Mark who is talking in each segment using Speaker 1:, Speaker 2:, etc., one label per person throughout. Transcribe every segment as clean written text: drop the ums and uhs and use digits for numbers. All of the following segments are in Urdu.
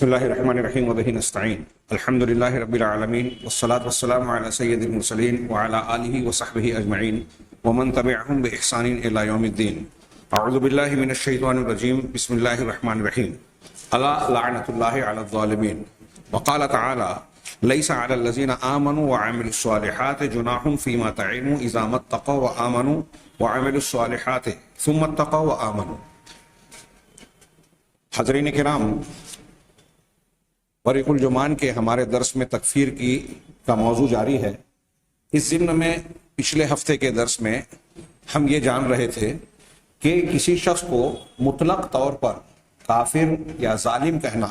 Speaker 1: بسم اللہ الرحمن الرحیم وبہ نستعین الحمد للہ رب العالمین والصلاة والسلام علی سید المرسلین وعلی آلہ وصحبہ اجمعین ومن تبعہم بإحسان الی یوم الدین. اعوذ باللہ من الشیطان الرجیم. بسم اللہ الرحمن الرحیم. الا لعنۃ اللہ علی الظالمین. وقال تعالی لیس علی الذین آمنوا وعملوا الصالحات جناح فیما طعموا اذا ما اتقوا وآمنوا وعملوا الصالحات ثم اتقوا وآمنوا. حضرین کرام، بریق الجمان کے ہمارے درس میں تکفیر کا موضوع جاری ہے. اس ضمن میں پچھلے ہفتے کے درس میں ہم یہ جان رہے تھے کہ کسی شخص کو مطلق طور پر کافر یا ظالم کہنا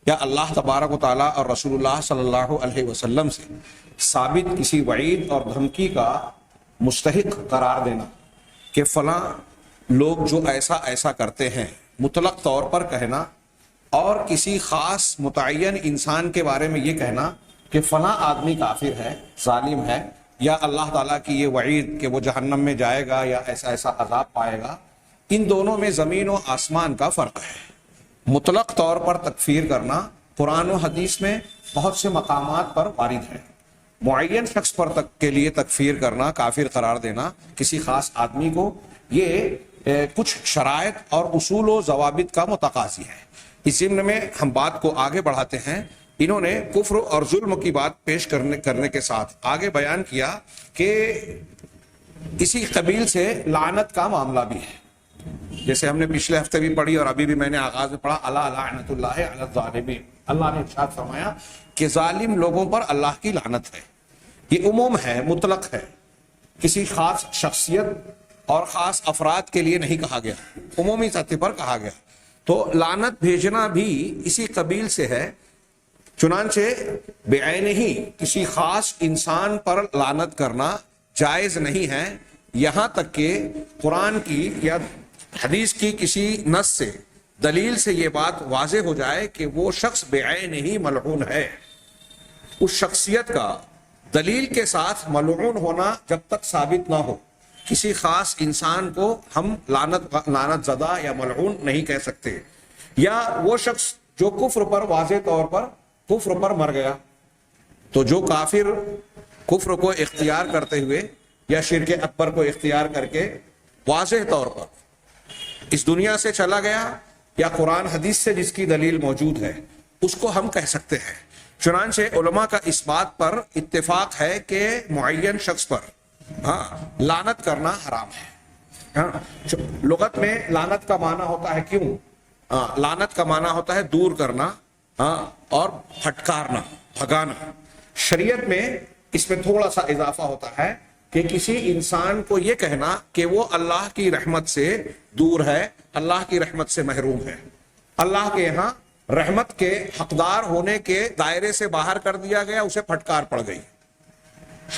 Speaker 1: یا اللہ تبارک و تعالیٰ اور رسول اللہ صلی اللہ علیہ وسلم سے ثابت کسی وعید اور دھمکی کا مستحق قرار دینا کہ فلاں لوگ جو ایسا ایسا کرتے ہیں، مطلق طور پر کہنا، اور کسی خاص متعین انسان کے بارے میں یہ کہنا کہ فلاں آدمی کافر ہے، ظالم ہے، یا اللہ تعالیٰ کی یہ وعید کہ وہ جہنم میں جائے گا یا ایسا ایسا عذاب پائے گا، ان دونوں میں زمین و آسمان کا فرق ہے. مطلق طور پر تکفیر کرنا قرآن و حدیث میں بہت سے مقامات پر وارد ہے. معین شخص پر کے لیے تکفیر کرنا، کافر قرار دینا کسی خاص آدمی کو، یہ کچھ شرائط اور اصول و ضوابط کا متقاضی ہے. اس ضمن میں ہم بات کو آگے بڑھاتے ہیں. انہوں نے کفر اور ظلم کی بات پیش کرنے کے ساتھ آگے بیان کیا کہ اسی قبیل سے لعنت کا معاملہ بھی ہے. جیسے ہم نے پچھلے ہفتے بھی پڑھی اور ابھی بھی میں نے آغاز میں پڑھا، الا لعنت اللہ علی الظالمین. اللہ نے ارشاد فرمایا کہ ظالم لوگوں پر اللہ کی لعنت ہے. یہ عموم ہے، مطلق ہے، کسی خاص شخصیت اور خاص افراد کے لیے نہیں کہا گیا، عمومی سطح پر کہا گیا. تو لعنت بھیجنا بھی اسی قبیل سے ہے. چنانچہ بعینہ ہی کسی خاص انسان پر لعنت کرنا جائز نہیں ہے، یہاں تک کہ قرآن کی یا حدیث کی کسی نص سے، دلیل سے یہ بات واضح ہو جائے کہ وہ شخص بعینہ ہی ملعون ہے. اس شخصیت کا دلیل کے ساتھ ملعون ہونا جب تک ثابت نہ ہو، کسی خاص انسان کو ہم لعنت زدہ یا ملعون نہیں کہہ سکتے. یا وہ شخص جو کفر پر واضح طور پر کفر پر مر گیا، تو جو کافر کفر کو اختیار کرتے ہوئے یا شرک اکبر کو اختیار کر کے واضح طور پر اس دنیا سے چلا گیا، یا قرآن حدیث سے جس کی دلیل موجود ہے، اس کو ہم کہہ سکتے ہیں. چنانچہ علماء کا اس بات پر اتفاق ہے کہ معین شخص پر لعنت کرنا حرام ہے. لغت میں لعنت کا معنی ہوتا ہے لعنت کا معنی ہوتا ہے دور کرنا اور پھٹکارنا، بھگانا. شریعت میں اس میں تھوڑا سا اضافہ ہوتا ہے کہ کسی انسان کو یہ کہنا کہ وہ اللہ کی رحمت سے دور ہے، اللہ کی رحمت سے محروم ہے، اللہ کے یہاں رحمت کے حقدار ہونے کے دائرے سے باہر کر دیا گیا، اسے پھٹکار پڑ گئی.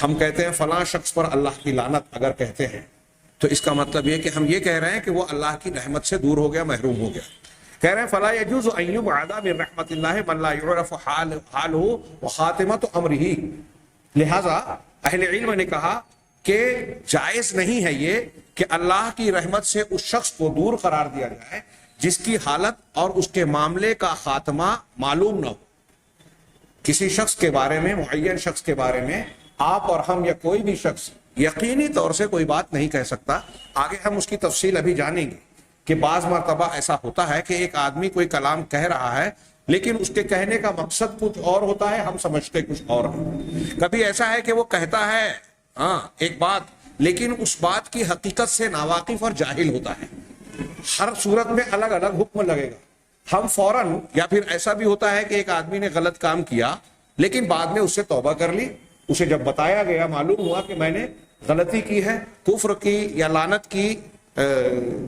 Speaker 1: ہم کہتے ہیں فلاں شخص پر اللہ کی لعنت، اگر کہتے ہیں تو اس کا مطلب یہ کہ ہم یہ کہہ رہے ہیں کہ وہ اللہ کی رحمت سے دور ہو گیا، محروم ہو گیا. کہہ رہے ہیں فلا يجوز ان يبعد من رحمت اللہ من لا يعرف حالہ وخاتمۃ امرہ. لہذا اہل علم نے کہا کہ جائز نہیں ہے یہ کہ اللہ کی رحمت سے اس شخص کو دور قرار دیا جائے جس کی حالت اور اس کے معاملے کا خاتمہ معلوم نہ ہو. کسی شخص کے بارے میں، معین شخص کے بارے میں آپ اور ہم یا کوئی بھی شخص یقینی طور سے کوئی بات نہیں کہہ سکتا. آگے ہم اس کی تفصیل ابھی جانیں گے کہ بعض مرتبہ ایسا ہوتا ہے کہ ایک آدمی کوئی کلام کہہ رہا ہے لیکن اس کے کہنے کا مقصد کچھ اور ہوتا ہے، ہم سمجھتے کچھ اور ہیں. کبھی ایسا ہے کہ وہ کہتا ہے ایک بات، لیکن اس بات کی حقیقت سے ناواقف اور جاہل ہوتا ہے. ہر صورت میں الگ الگ حکم لگے گا. ہم فوراً، یا پھر ایسا بھی ہوتا ہے کہ ایک آدمی نے غلط کام کیا لیکن بعد میں اس سے توبہ کر لی، اسے جب بتایا گیا، معلوم ہوا کہ میں نے غلطی کی ہے، کفر کی یا لعنت کی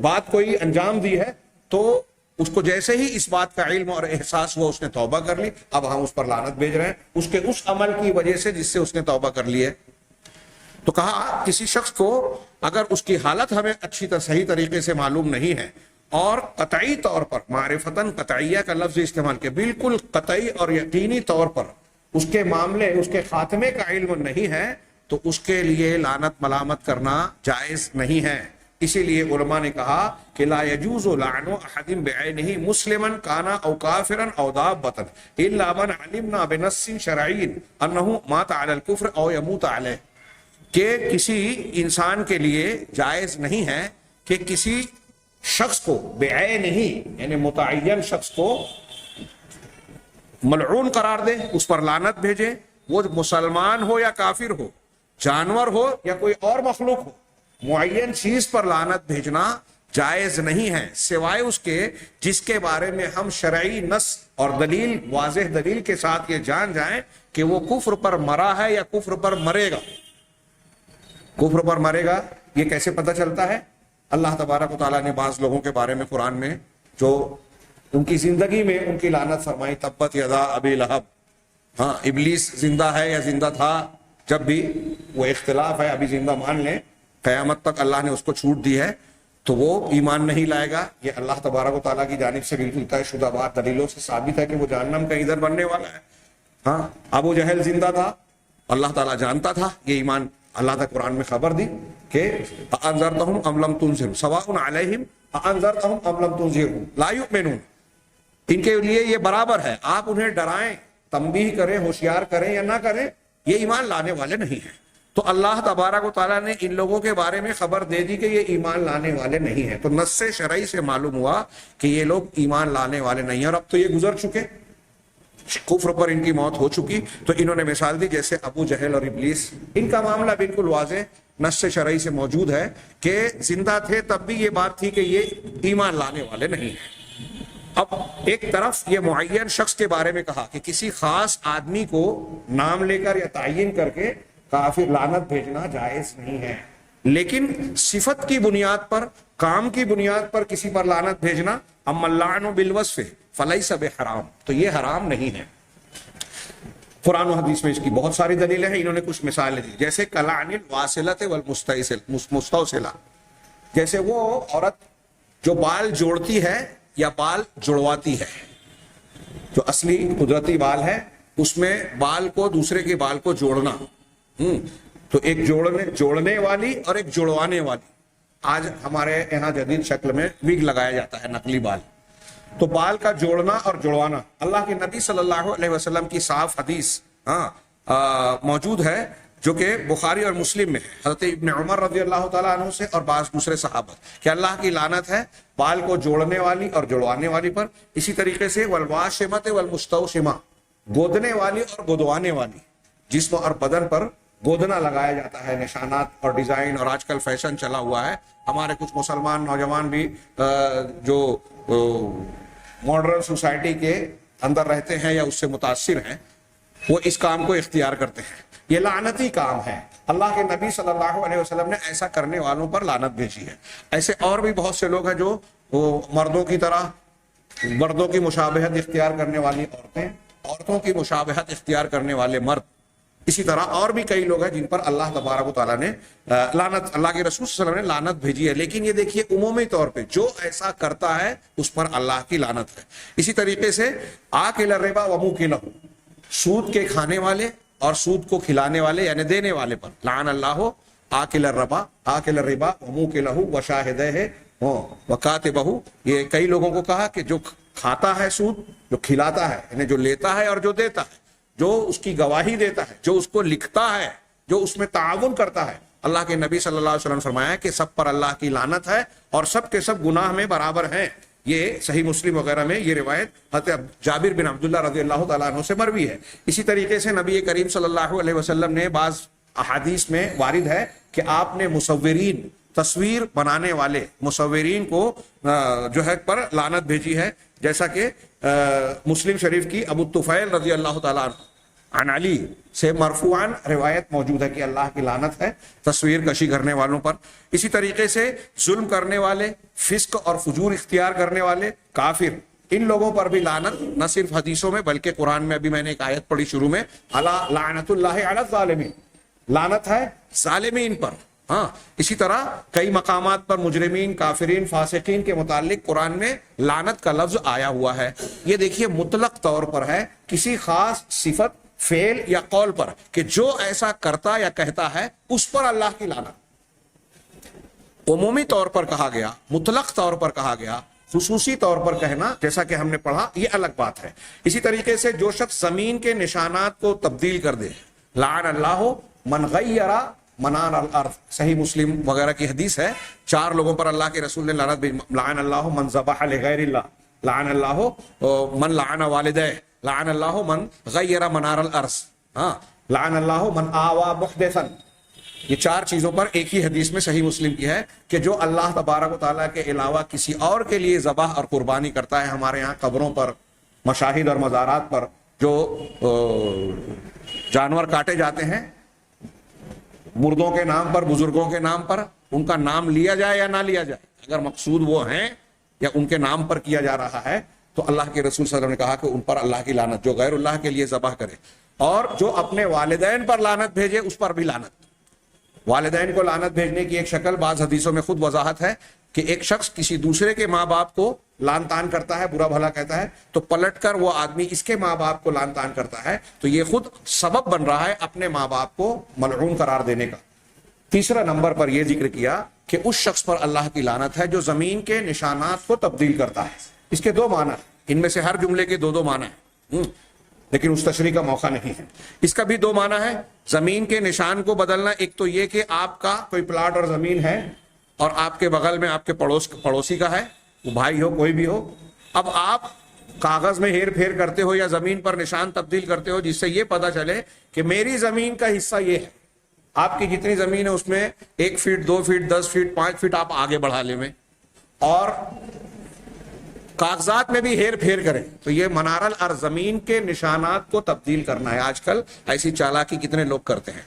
Speaker 1: بات کوئی انجام دی ہے، تو اس کو جیسے ہی اس بات کا علم اور احساس ہوا، اس نے توبہ کر لی. اب ہم اس پر لعنت بھیج رہے ہیں اس کے اس عمل کی وجہ سے جس سے اس نے توبہ کر لی ہے. تو کہا کسی شخص کو اگر اس کی حالت ہمیں اچھی صحیح طریقے سے معلوم نہیں ہے اور قطعی طور پر، معرفتاً قطعیہ کا لفظ استعمال کے، بالکل قطعی اور یقینی طور پر اس کے معاملے، اس کے خاتمے کا علم نہیں ہے، تو اس کے لیے لعنت ملامت کرنا جائز نہیں ہے. اسی لیے علماء نے کہا کہ لا يجوز لعن احد بعینہ مسلما کان او کافرا او دابۃ الا من علمنا بنص شرعی انہ مات علی الکفر او یموت علیہ، کہ کسی انسان کے لیے جائز نہیں ہے کہ کسی شخص کو بعینہ یعنی متعین شخص کو ملعون قرار دے، اس پر لعنت بھیجے، وہ مسلمان ہو یا کافر ہو، جانور ہو یا کوئی اور مخلوق ہو، معین چیز پر لعنت بھیجنا جائز نہیں ہے سوائے اس کے جس کے بارے میں ہم شرعی نص اور دلیل، واضح دلیل کے ساتھ یہ جان جائیں کہ وہ کفر پر مرا ہے یا کفر پر مرے گا۔ کفر پر مرے گا یہ کیسے پتہ چلتا ہے؟ اللہ تبارک و تعالیٰ نے بعض لوگوں کے بارے میں قرآن میں جو ان کی زندگی میں ان کی لعنت فرمائی، تبت یدا ابی لہب، ہاں ابلیس زندہ ہے یا زندہ تھا، جب بھی وہ اختلاف ہے، ابھی زندہ مان لیں، قیامت تک اللہ نے اس کو چھوٹ دی ہے تو وہ ایمان نہیں لائے گا۔ یہ اللہ تبارک و تعالیٰ کی جانب سے بالکل طے شدہ بات دلیلوں سے ثابت ہے کہ وہ جہنم کا ایندھن بننے والا ہے۔ ہاں ابو جہل زندہ تھا، اللہ تعالیٰ جانتا تھا، یہ ایمان اللہ تعالیٰ قرآن میں خبر دی کہ انذرتہم ام لم تنذروا سواء علیہم انذرتہم ام لم تنذروا لا یؤمنون، ان کے لیے یہ برابر ہے، آپ انہیں ڈرائیں، تنبیہ کریں، ہوشیار کریں یا نہ کریں، یہ ایمان لانے والے نہیں ہیں۔ تو اللہ تبارک و تعالیٰ نے ان لوگوں کے بارے میں خبر دے دی کہ یہ ایمان لانے والے نہیں ہیں، تو نص شرعی سے معلوم ہوا کہ یہ لوگ ایمان لانے والے نہیں ہیں، اور اب تو یہ گزر چکے، کفر پر ان کی موت ہو چکی۔ تو انہوں نے مثال دی جیسے ابو جہل اور ابلیس، ان کا معاملہ بالکل واضح نص شرعی سے موجود ہے کہ زندہ تھے تب بھی یہ بات تھی کہ یہ ایمان لانے والے نہیں ہیں۔ اب ایک طرف یہ معین شخص کے بارے میں کہا کہ کسی خاص آدمی کو نام لے کر یا تعین کر کے کافر لعنت بھیجنا جائز نہیں ہے، لیکن صفت کی بنیاد پر، کام کی بنیاد پر کسی پر لعنت بھیجنا، اما اللعن بالوصف فلیس بحرام، تو یہ حرام نہیں ہے۔ قرآن و حدیث میں اس کی بہت ساری دلیلیں ہیں، انہوں نے کچھ مثالیں دی، جیسے کلعن الواصلۃ والمستوصلہ، جیسے وہ عورت جو بال جوڑتی ہے یا بال جڑواتی ہے، جو اصلی قدرتی بال ہے اس میں بال کو دوسرے کے بال کو جوڑنا، تو ایک جوڑنے والی اور ایک جڑوانے والی۔ آج ہمارے یہاں جدید شکل میں وگ لگایا جاتا ہے، نقلی بال، تو بال کا جوڑنا اور جڑوانا اللہ کے نبی صلی اللہ علیہ وسلم کی صاف حدیث موجود ہے جو کہ بخاری اور مسلم میں ہے، حضرت ابن عمر رضی اللہ تعالیٰ عنہ سے اور بعض دوسرے صحابہ، کہ اللہ کی لعنت ہے بال کو جوڑنے والی اور جڑوانے والی پر۔ اسی طریقے سے والواشمۃ والمستوشمہ، گودنے والی اور گودوانے والی، جسم اور بدن پر گودنا لگایا جاتا ہے، نشانات اور ڈیزائن، اور آج کل فیشن چلا ہوا ہے، ہمارے کچھ مسلمان نوجوان بھی جو ماڈرن سوسائٹی کے اندر رہتے ہیں یا اس سے متاثر ہیں، وہ اس کام کو اختیار کرتے ہیں۔ یہ لعنتی کام ہے، اللہ کے نبی صلی اللہ علیہ وسلم نے ایسا کرنے والوں پر لعنت بھیجی ہے۔ ایسے اور بھی بہت سے لوگ ہیں جو مردوں کی طرح مردوں کی مشابہت اختیار کرنے والی عورتیں، عورتوں کی مشابہت اختیار کرنے والے مرد، اسی طرح اور بھی کئی لوگ ہیں جن پر اللہ تبارک و تعالیٰ نے لعنت، اللہ کے رسول صلی اللہ علیہ وسلم نے لعنت بھیجی ہے۔ لیکن یہ دیکھیے عمومی طور پہ جو ایسا کرتا ہے اس پر اللہ کی لعنت ہے۔ اسی طریقے سے آکل الربا وموکلہ، سود کے کھانے والے اور سود کو کھلانے والے یعنی دینے والے پر لعن اللہ آکل الربا وموکلہ وشاہدہ وکاتبہ۔ یہ کئی لوگوں کو کہا کہ جو کھاتا ہے سود، جو کھلاتا ہے یعنی جو لیتا ہے اور جو دیتا ہے، جو اس کی گواہی دیتا ہے، جو اس کو لکھتا ہے، جو اس میں تعاون کرتا ہے، اللہ کے نبی صلی اللہ علیہ وسلم نے فرمایا کہ سب پر اللہ کی لعنت ہے اور سب کے سب گناہ میں برابر ہیں۔ یہ صحیح مسلم وغیرہ میں یہ روایت حضرت جابر بن عبداللہ رضی اللہ تعالیٰ عنہ سے مروی ہے۔ اسی طریقے سے نبی کریم صلی اللہ علیہ وسلم نے بعض احادیث میں وارد ہے کہ آپ نے مصورین، تصویر بنانے والے مصورین کو جو ہے پر لعنت بھیجی ہے، جیسا کہ مسلم شریف کی ابو طفیل رضی اللہ تعالیٰ عن علی سے مرفوعاً روایت موجود ہے کہ اللہ کی لعنت ہے تصویر کشی کرنے والوں پر۔ اسی طریقے سے ظلم کرنے والے، فسق اور فجور اختیار کرنے والے، کافر، ان لوگوں پر بھی لعنت نہ صرف حدیثوں میں بلکہ قرآن میں ابھی میں نے ایک آیت پڑھی شروع میں، الا لعنت اللہ علی الظالمین، لعنت ہے ظالمین پر۔ ہاں اسی طرح کئی مقامات پر مجرمین، کافرین، فاسقین کے متعلق قرآن میں لعنت کا لفظ آیا ہوا ہے۔ یہ دیکھیے مطلق طور پر ہے، کسی خاص صفت، فعل یا قول پر، کہ جو ایسا کرتا یا کہتا ہے اس پر اللہ کی لعنت۔ عمومی طور پر کہا گیا، مطلق طور پر کہا گیا، خصوصی طور پر کہنا جیسا کہ ہم نے پڑھا یہ الگ بات ہے۔ اسی طریقے سے جو شخص زمین کے نشانات کو تبدیل کر دے، لعن اللہ من غیر منار الارض، صحیح مسلم وغیرہ کی حدیث ہے، 4 لوگوں پر اللہ کے رسول نے لعنت بھیجی، لعن اللہ من ذبح لغیر اللہ، لعن اللہ من لعن والدہ، لعن اللہ من غیر منار الارض، لعن اللہ من آوا محدثا۔ یہ 4 چیزوں پر ایک ہی حدیث میں صحیح مسلم کی ہے کہ جو اللہ تبارک و تعالیٰ کے علاوہ کسی اور کے لیے ذبح اور قربانی کرتا ہے، ہمارے یہاں قبروں پر، مشاہد اور مزارات پر جو جانور کاٹے جاتے ہیں مردوں کے نام پر، بزرگوں کے نام پر، ان کا نام لیا جائے یا نہ لیا جائے، اگر مقصود وہ ہیں یا ان کے نام پر کیا جا رہا ہے تو اللہ کے رسول صلی اللہ علیہ وسلم نے کہا کہ ان پر اللہ کی لعنت، جو غیر اللہ کے لیے ذبح کرے، اور جو اپنے والدین پر لعنت بھیجے اس پر بھی لعنت۔ والدین کو لعنت بھیجنے کی ایک شکل بعض حدیثوں میں خود وضاحت ہے کہ ایک شخص کسی دوسرے کے ماں باپ کو لعن طعن کرتا ہے، برا بھلا کہتا ہے، تو پلٹ کر وہ آدمی اس کے ماں باپ کو لعن طعن کرتا ہے، تو یہ خود سبب بن رہا ہے اپنے ماں باپ کو ملعون قرار دینے کا۔ تیسرا نمبر پر یہ ذکر کیا کہ اس شخص پر اللہ کی لعنت ہے جو زمین کے نشانات کو تبدیل کرتا ہے۔ اس کے 2 معنی ہیں، ان میں سے ہر جملے کے 2 معنی ہیں، لیکن اس تشریح کا موقع نہیں ہے۔ اس کا بھی 2 معنی ہے، زمین کے نشان کو بدلنا، ایک تو یہ کہ آپ کا کوئی پلاٹ اور زمین ہے اور آپ کے بغل میں آپ کے پڑوسی کا ہے، وہ بھائی ہو کوئی بھی ہو، اب آپ کاغذ میں ہیر پھیر کرتے ہو یا زمین پر نشان تبدیل کرتے ہو جس سے یہ پتا چلے کہ میری زمین کا حصہ یہ ہے، آپ کی جتنی زمین ہے اس میں 1 فٹ 2 فٹ 10 فٹ 5 فٹ آپ آگے بڑھا لیں میں، اور کاغذات میں بھی ہیر پھیر کریں، تو یہ منار الارض، زمین کے نشانات کو تبدیل کرنا ہے۔ آج کل ایسی چالاکی کتنے لوگ کرتے ہیں،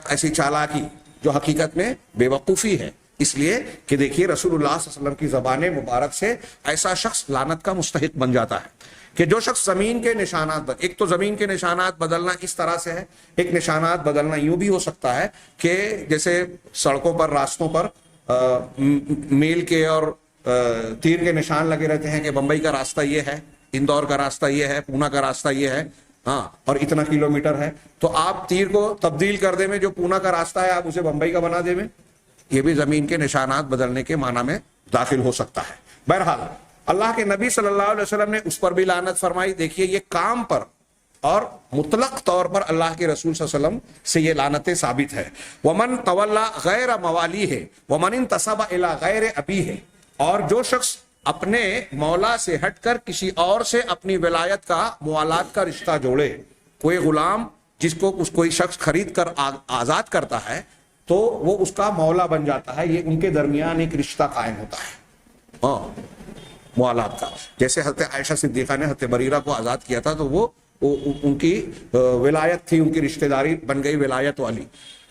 Speaker 1: ایسی چالاکی جو حقیقت میں بے وقوفی ہے، اس لیے کہ دیکھیے رسول اللہ صلی اللہ علیہ وسلم کی زبان مبارک سے ایسا شخص لعنت کا مستحق بن جاتا ہے کہ جو شخص زمین کے نشانات ایک تو زمین کے نشانات بدلنا اس طرح سے ہے، ایک نشانات بدلنا یوں بھی ہو سکتا ہے کہ جیسے سڑکوں پر، راستوں پر میل کے اور تیر کے نشان لگے رہتے ہیں کہ بمبئی کا راستہ یہ ہے، اندور کا راستہ یہ ہے، پونا کا راستہ یہ ہے، اور اتنا کلومیٹر ہے، تو آپ تیر کو تبدیل کر دیں میں، جو پونا کا راستہ ہے آپ اسے بمبئی کا بنا دیں میں، یہ بھی زمین کے نشانات بدلنے کے معنی میں داخل ہو سکتا ہے۔ بہرحال اللہ کے نبی صلی اللہ علیہ وسلم نے اس پر بھی لعنت فرمائی۔ دیکھیے یہ کام پر اور مطلق طور پر اللہ کے رسول صلی اللہ علیہ وسلم سے یہ لعنتیں ثابت ہے۔ ومن تولا غیر موالی ہے ومن انتسب الی غیر ابی ہے، اور جو شخص اپنے مولا سے ہٹ کر کسی اور سے اپنی ولایت کا، موالات کا رشتہ جوڑے، کوئی غلام جس کو کوئی شخص خرید کر آزاد کرتا ہے تو وہ اس کا مولا بن جاتا ہے، یہ ان کے درمیان ایک رشتہ قائم ہوتا ہے موالات کا۔ جیسے حضرت عائشہ صدیقہ نے حضرت بریرہ کو آزاد کیا تھا تو وہ ان کی ولایت تھی، ان کی رشتہ داری بن گئی ولایت والی۔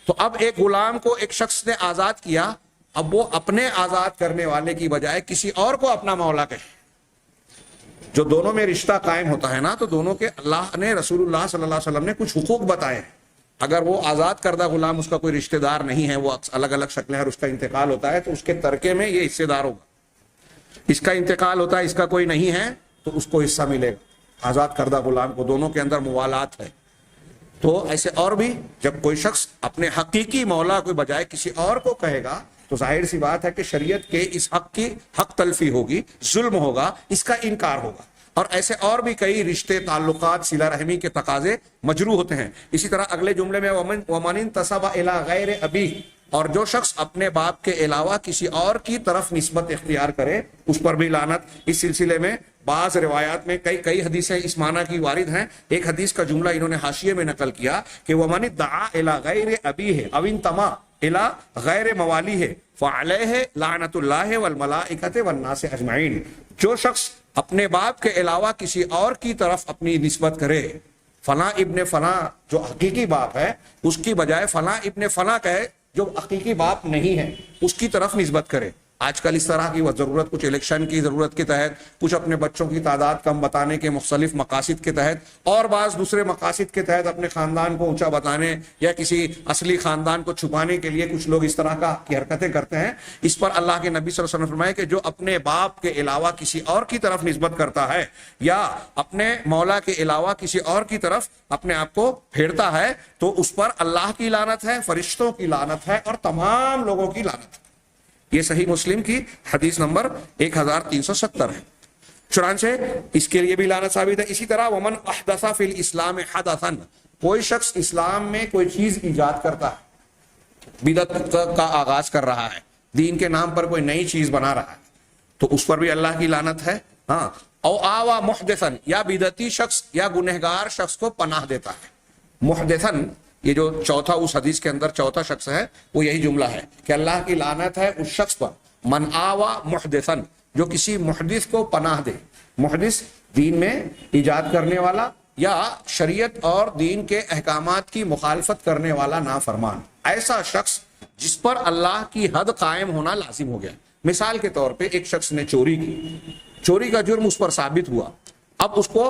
Speaker 1: تو اب ایک غلام کو ایک شخص نے آزاد کیا، اب وہ اپنے آزاد کرنے والے کی بجائے کسی اور کو اپنا مولا کہے، جو دونوں میں رشتہ قائم ہوتا ہے نا، تو دونوں کے اللہ نے، رسول اللہ صلی اللہ علیہ وسلم نے کچھ حقوق بتائے ہیں۔ اگر وہ آزاد کردہ غلام اس کا کوئی رشتہ دار نہیں ہے، وہ الگ الگ شکلیں اور اس کا انتقال ہوتا ہے، تو اس کے ترکے میں یہ حصے دار ہوگا۔ اس کا انتقال ہوتا ہے، اس کا کوئی نہیں ہے تو اس کو حصہ ملے گا، آزاد کردہ غلام کو، دونوں کے اندر موالات ہے۔ تو ایسے اور بھی جب کوئی شخص اپنے حقیقی مولا کو بجائے کسی اور کو کہے گا تو ظاہر سی بات ہے کہ شریعت کے اس حق کی حق تلفی ہوگی، ظلم ہوگا، اس کا انکار ہوگا۔ اور ایسے اور بھی کئی رشتے، تعلقات، صلہ رحمی کے تقاضے مجروح ہوتے ہیں۔ اسی طرح اگلے جملے میں ومن انتسب الی غیر ابی، اور جو شخص اپنے باپ کے علاوہ کسی اور کی طرف نسبت اختیار کرے اس پر بھی لعنت۔ اس سلسلے میں بعض روایات میں کئی حدیثیں اس معنی کی وارد ہیں۔ ایک حدیث کا جملہ انہوں نے حاشیے میں نقل کیا کہ ومن ادعا الی غیر ابی ہے او انتما الی غیر موالی ہے فعلیہ لعنت اللہ والملائکۃ والناس اجمعین، جو شخص اپنے باپ کے علاوہ کسی اور کی طرف اپنی نسبت کرے، فلاں ابن فلاں جو حقیقی باپ ہے اس کی بجائے فلاں ابن فلاں کہے جو حقیقی باپ نہیں ہے، اس کی طرف نسبت کرے۔ آج کل اس طرح کی وہ ضرورت، کچھ الیکشن کی ضرورت کے تحت، کچھ اپنے بچوں کی تعداد کم بتانے کے مختلف مقاصد کے تحت، اور بعض دوسرے مقاصد کے تحت اپنے خاندان کو اونچا بتانے یا کسی اصلی خاندان کو چھپانے کے لیے کچھ لوگ اس طرح کی حرکتیں کرتے ہیں۔ اس پر اللہ کے نبی صلی اللہ علیہ وسلم نے فرمایا کہ جو اپنے باپ کے علاوہ کسی اور کی طرف نسبت کرتا ہے یا اپنے مولا کے علاوہ کسی اور کی طرف اپنے آپ کو پھیرتا ہے تو اس پر اللہ کی لعنت ہے، فرشتوں کی لعنت ہے اور تمام لوگوں کی لعنت ہے۔ یہ صحیح مسلم کی حدیث نمبر 1370 ہے. چنانچہ اس کے لیے بھی لعنت ثابت ہے. اسی طرح ومن احدث فی الاسلام حدثا، کوئی شخص اسلام میں کوئی چیز ایجاد کرتا ہے، بدعت کا آغاز کر رہا ہے، دین کے نام پر کوئی نئی چیز بنا رہا ہے، تو اس پر بھی اللہ کی لعنت ہے. ہاں، او آوا محدثن، یا بدعتی شخص یا گنہگار شخص کو پناہ دیتا ہے. محدثن، یہ جو چوتھا اس حدیث کے اندر چوتھا شخص ہے وہ یہی جملہ ہے کہ اللہ کی لعنت ہے اس شخص پر، من آوا محدثن، جو کسی محدث کو پناہ دے. محدث دین میں ایجاد کرنے والا یا شریعت اور دین کے احکامات کی مخالفت کرنے والا نافرمان، ایسا شخص جس پر اللہ کی حد قائم ہونا لازم ہو گیا. مثال کے طور پہ ایک شخص نے چوری کی، چوری کا جرم اس پر ثابت ہوا، اب اس کو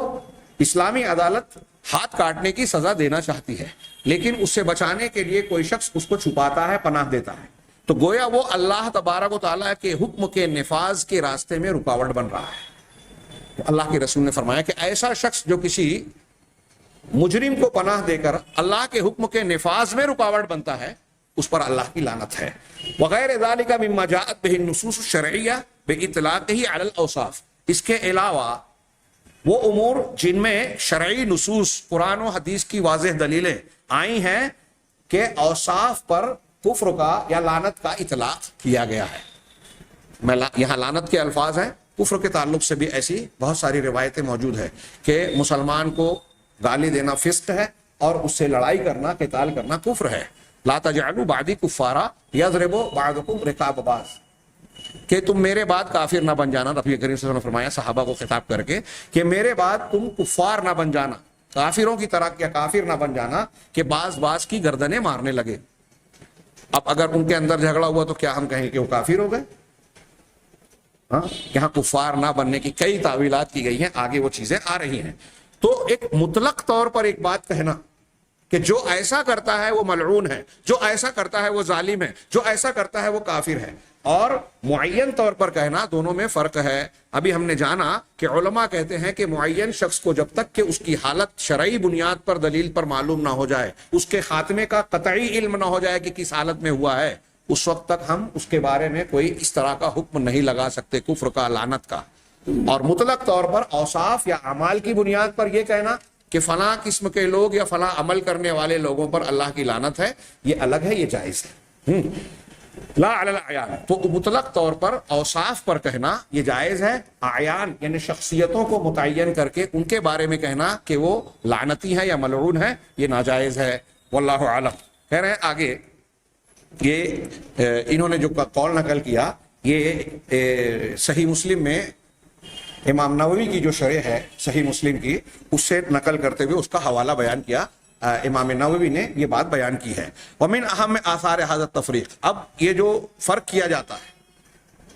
Speaker 1: اسلامی عدالت ہاتھ کاٹنے کی سزا دینا چاہتی ہے، لیکن اس سے بچانے کے لیے کوئی شخص اس کو چھپاتا ہے، پناہ دیتا ہے، تو گویا وہ اللہ تبارک و تعالیٰ کے حکم کے نفاذ کے راستے میں رکاوٹ بن رہا ہے. اللہ کے رسول نے فرمایا کہ ایسا شخص جو کسی مجرم کو پناہ دے کر اللہ کے حکم کے نفاذ میں رکاوٹ بنتا ہے، اس پر اللہ کی لعنت ہے. وغیر ذالک مما جاءت بہ النصوص الشرعیہ باطلاقہ علی الاوصاف، اس کے علاوہ وہ امور جن میں شرعی نصوص قرآن و حدیث کی واضح دلیلیں آئی ہیں کہ اوصاف پر کفر کا یا لعنت کا اطلاق کیا گیا ہے. یہاں لعنت کے الفاظ ہیں، کفر کے تعلق سے بھی ایسی بہت ساری روایتیں موجود ہیں کہ مسلمان کو گالی دینا فسق ہے اور اس سے لڑائی کرنا، قتال کرنا کفر ہے. لا تجعلوا بعدی کفارا یضرب بعضکم رقاب بعض، کہ تم میرے بعد کافر نہ بن جانا. نبی کریم صلی اللہ علیہ وسلم نے فرمایا صحابہ کو خطاب کر کے کہ میرے بعد تم کفار نہ بن جانا، کافروں کی طرح کیا کافر نہ بن جانا کہ بعض کی گردنیں مارنے لگے. اب اگر ان کے اندر جھگڑا ہوا تو کیا ہم کہیں کہ وہ کافر ہو گئے؟ ہاں، یہاں کفار نہ بننے کی کئی تعویلات کی گئی ہیں، آگے وہ چیزیں آ رہی ہیں. تو ایک مطلق طور پر ایک بات کہنا کہ جو ایسا کرتا ہے وہ ملعون ہے، جو ایسا کرتا ہے وہ ظالم ہے، جو ایسا کرتا ہے وہ کافر ہے، اور معین طور پر کہنا، دونوں میں فرق ہے. ابھی ہم نے جانا کہ علماء کہتے ہیں کہ معین شخص کو جب تک کہ اس کی حالت شرعی بنیاد پر دلیل پر معلوم نہ ہو جائے، اس کے خاتمے کا قطعی علم نہ ہو جائے کہ کس حالت میں ہوا ہے، اس وقت تک ہم اس کے بارے میں کوئی اس طرح کا حکم نہیں لگا سکتے کفر کا، لعنت کا. اور مطلق طور پر اوصاف یا اعمال کی بنیاد پر یہ کہنا کہ فلاں قسم کے لوگ یا فلاں عمل کرنے والے لوگوں پر اللہ کی لعنت ہے، یہ الگ ہے، یہ جائز ہے. لا علی الاعیان، تو مطلق طور پر اوصاف پر کہنا یہ جائز ہے. اعیان یعنی شخصیتوں کو متعین کر کے ان کے بارے میں کہنا کہ وہ لعنتی ہے یا ملعون ہے، یہ ناجائز ہے. واللہ اعلم. کہہ رہے ہیں آگے، یہ انہوں نے جو قول نقل کیا یہ صحیح مسلم میں امام نووی کی جو شرح ہے صحیح مسلم کی، اس سے نقل کرتے ہوئے اس کا حوالہ بیان کیا. امام نووی نے یہ بات بیان کی ہے. ومن اہم آثار ھذا التفریق، اب یہ جو فرق کیا جاتا ہے،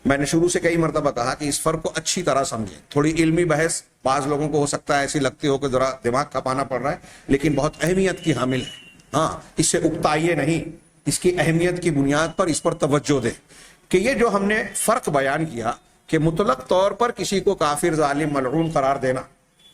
Speaker 1: میں نے شروع سے کئی مرتبہ کہا کہ اس فرق کو اچھی طرح سمجھیں. تھوڑی علمی بحث بعض لوگوں کو ہو سکتا ہے ایسی لگتی ہو کہ ذرا دماغ کھپانا پڑ رہا ہے، لیکن بہت اہمیت کی حامل ہے. ہاں، اس سے اکتائیے نہیں، اس کی اہمیت کی بنیاد پر اس پر توجہ دیں کہ یہ جو ہم نے فرق بیان کیا کہ مطلق طور پر کسی کو کافر، ظالم، ملعون قرار دینا،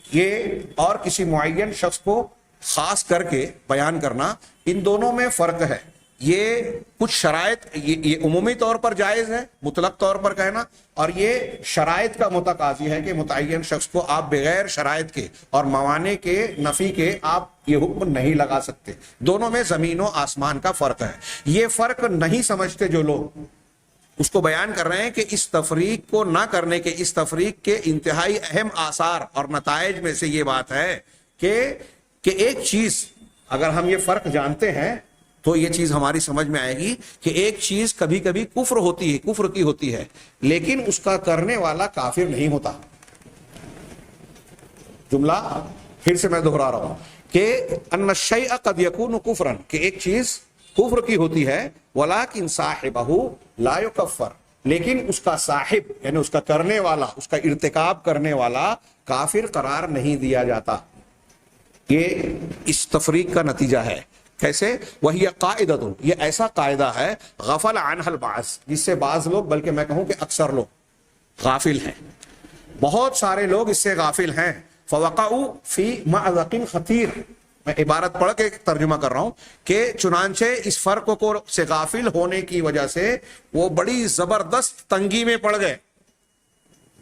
Speaker 1: یہ اور کسی معین شخص کو خاص کر کے بیان کرنا، ان دونوں میں فرق ہے. یہ کچھ شرائط، یہ عمومی طور پر جائز ہے مطلق طور پر کہنا، اور یہ شرائط کا متقاضی ہے کہ متعین شخص کو آپ بغیر شرائط کے اور موانع کے نفی کے آپ یہ حکم نہیں لگا سکتے. دونوں میں زمین و آسمان کا فرق ہے. یہ فرق نہیں سمجھتے جو لوگ، اس کو بیان کر رہے ہیں کہ اس تفریق کو نہ کرنے کے، اس تفریق کے انتہائی اہم آثار اور نتائج میں سے یہ بات ہے کہ ایک چیز اگر ہم یہ فرق جانتے ہیں تو یہ چیز ہماری سمجھ میں آئے گی کہ ایک چیز کبھی کبھی کفر ہوتی ہے، کفر کی ہوتی ہے، لیکن اس کا کرنے والا کافر نہیں ہوتا. جملہ پھر سے میں دہرا رہا ہوں کہ ان الشیء قد یکون کفرا، کہ ایک چیز کفر کی ہوتی ہے، ولکن صاحبہ لا یکفر، لیکن اس کا صاحب یعنی اس کا کرنے والا، اس کا ارتکاب کرنے والا کافر قرار نہیں دیا جاتا. یہ اس تفریق کا نتیجہ ہے. کیسے؟ وہی قاعدۃ، یہ ایسا قاعدہ ہے غفل عنہ البعض، جس سے بعض لوگ، بلکہ میں کہوں کہ اکثر لوگ غافل ہیں. بہت سارے لوگ اس سے غافل ہیں. فوقعوا فی مأزق خطیر، میں عبارت پڑھ کے ترجمہ کر رہا ہوں کہ چنانچہ اس فرق کو سے غافل ہونے کی وجہ سے وہ بڑی زبردست تنگی میں پڑ گئے،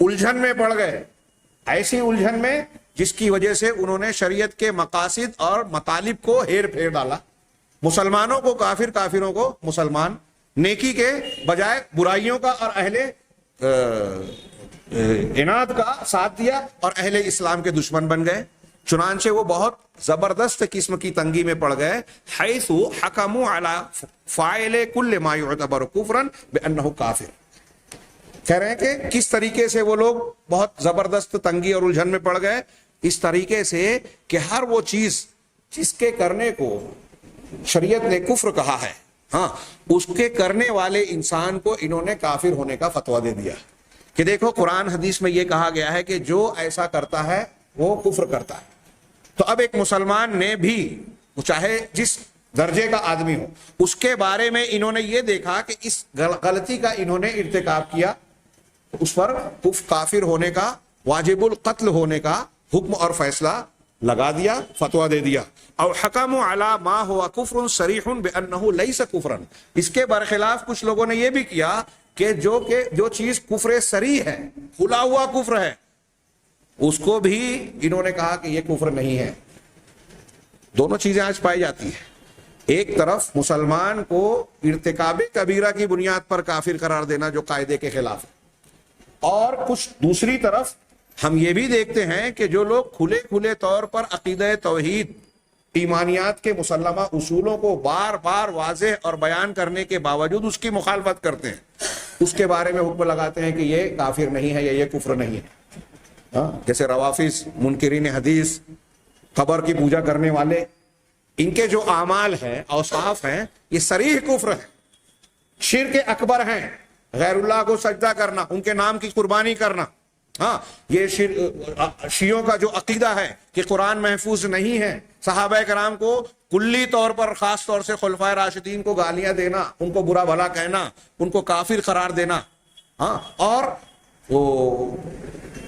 Speaker 1: الجھن میں پڑ گئے، ایسی الجھن میں جس کی وجہ سے انہوں نے شریعت کے مقاصد اور مطالب کو ہیر پھیر ڈالا، مسلمانوں کو کافر، کافروں کو مسلمان، نیکی کے بجائے برائیوں کا اور اہل عناد کا ساتھ دیا اور اہل اسلام کے دشمن بن گئے۔ چنانچہ وہ بہت زبردست قسم کی تنگی میں پڑ گئے، حیث حکموا علی فاعل کل ما یعتبر کفرا بانہ کافر۔ کہہ رہے ہیں کہ کس طریقے سے وہ لوگ بہت زبردست تنگی اور الجھن میں پڑ گئے، اس طریقے سے کہ ہر وہ چیز جس کے کرنے کو شریعت نے کفر کہا ہے، ہاں، اس کے کرنے والے انسان کو انہوں نے کافر ہونے کا فتویٰ دے دیا کہ دیکھو قرآن حدیث میں یہ کہا گیا ہے کہ جو ایسا کرتا ہے وہ کفر کرتا ہے۔ تو اب ایک مسلمان نے بھی چاہے جس درجے کا آدمی ہو، اس کے بارے میں انہوں نے یہ دیکھا کہ اس غلطی کا انہوں نے ارتکاب کیا، اس پر کافر ہونے کا، واجب القتل ہونے کا حکم اور فیصلہ لگا دیا، فتویٰ دے دیا۔ اور حکم علی ما ہوا کفر صریح بانہ لیس کفرا، اس کے برخلاف کچھ لوگوں نے یہ بھی کیا کہ جو چیز کفر صریح ہے، کھلا ہوا کفر ہے، اس کو بھی انہوں نے کہا کہ یہ کفر نہیں ہے۔ دونوں چیزیں آج پائی جاتی ہیں، ایک طرف مسلمان کو ارتکاب کبیرہ کی بنیاد پر کافر قرار دینا جو قاعدے کے خلاف ہے، اور کچھ دوسری طرف ہم یہ بھی دیکھتے ہیں کہ جو لوگ کھلے کھلے طور پر عقیدہ توحید، ایمانیات کے مسلمہ اصولوں کو بار بار واضح اور بیان کرنے کے باوجود اس کی مخالفت کرتے ہیں، اس کے بارے میں حکم لگاتے ہیں کہ یہ کافر نہیں ہے یا یہ کفر نہیں ہے۔ جیسے روافظ، منکرین حدیث، قبر کی پوجا کرنے والے، ان کے جو اعمال ہیں، اوصاف ہیں، یہ صریح کفر ہے، شرک اکبر ہیں، غیر اللہ کو سجدہ کرنا، ان کے نام کی قربانی کرنا۔ ہاں، یہ شیعوں کا جو عقیدہ ہے کہ قرآن محفوظ نہیں ہے، صحابہ کرام کو کلی طور پر، خاص طور سے خلفائے راشدین کو گالیاں دینا، ان کو برا بھلا کہنا، ان کو کافر قرار دینا، ہاں، اور وہ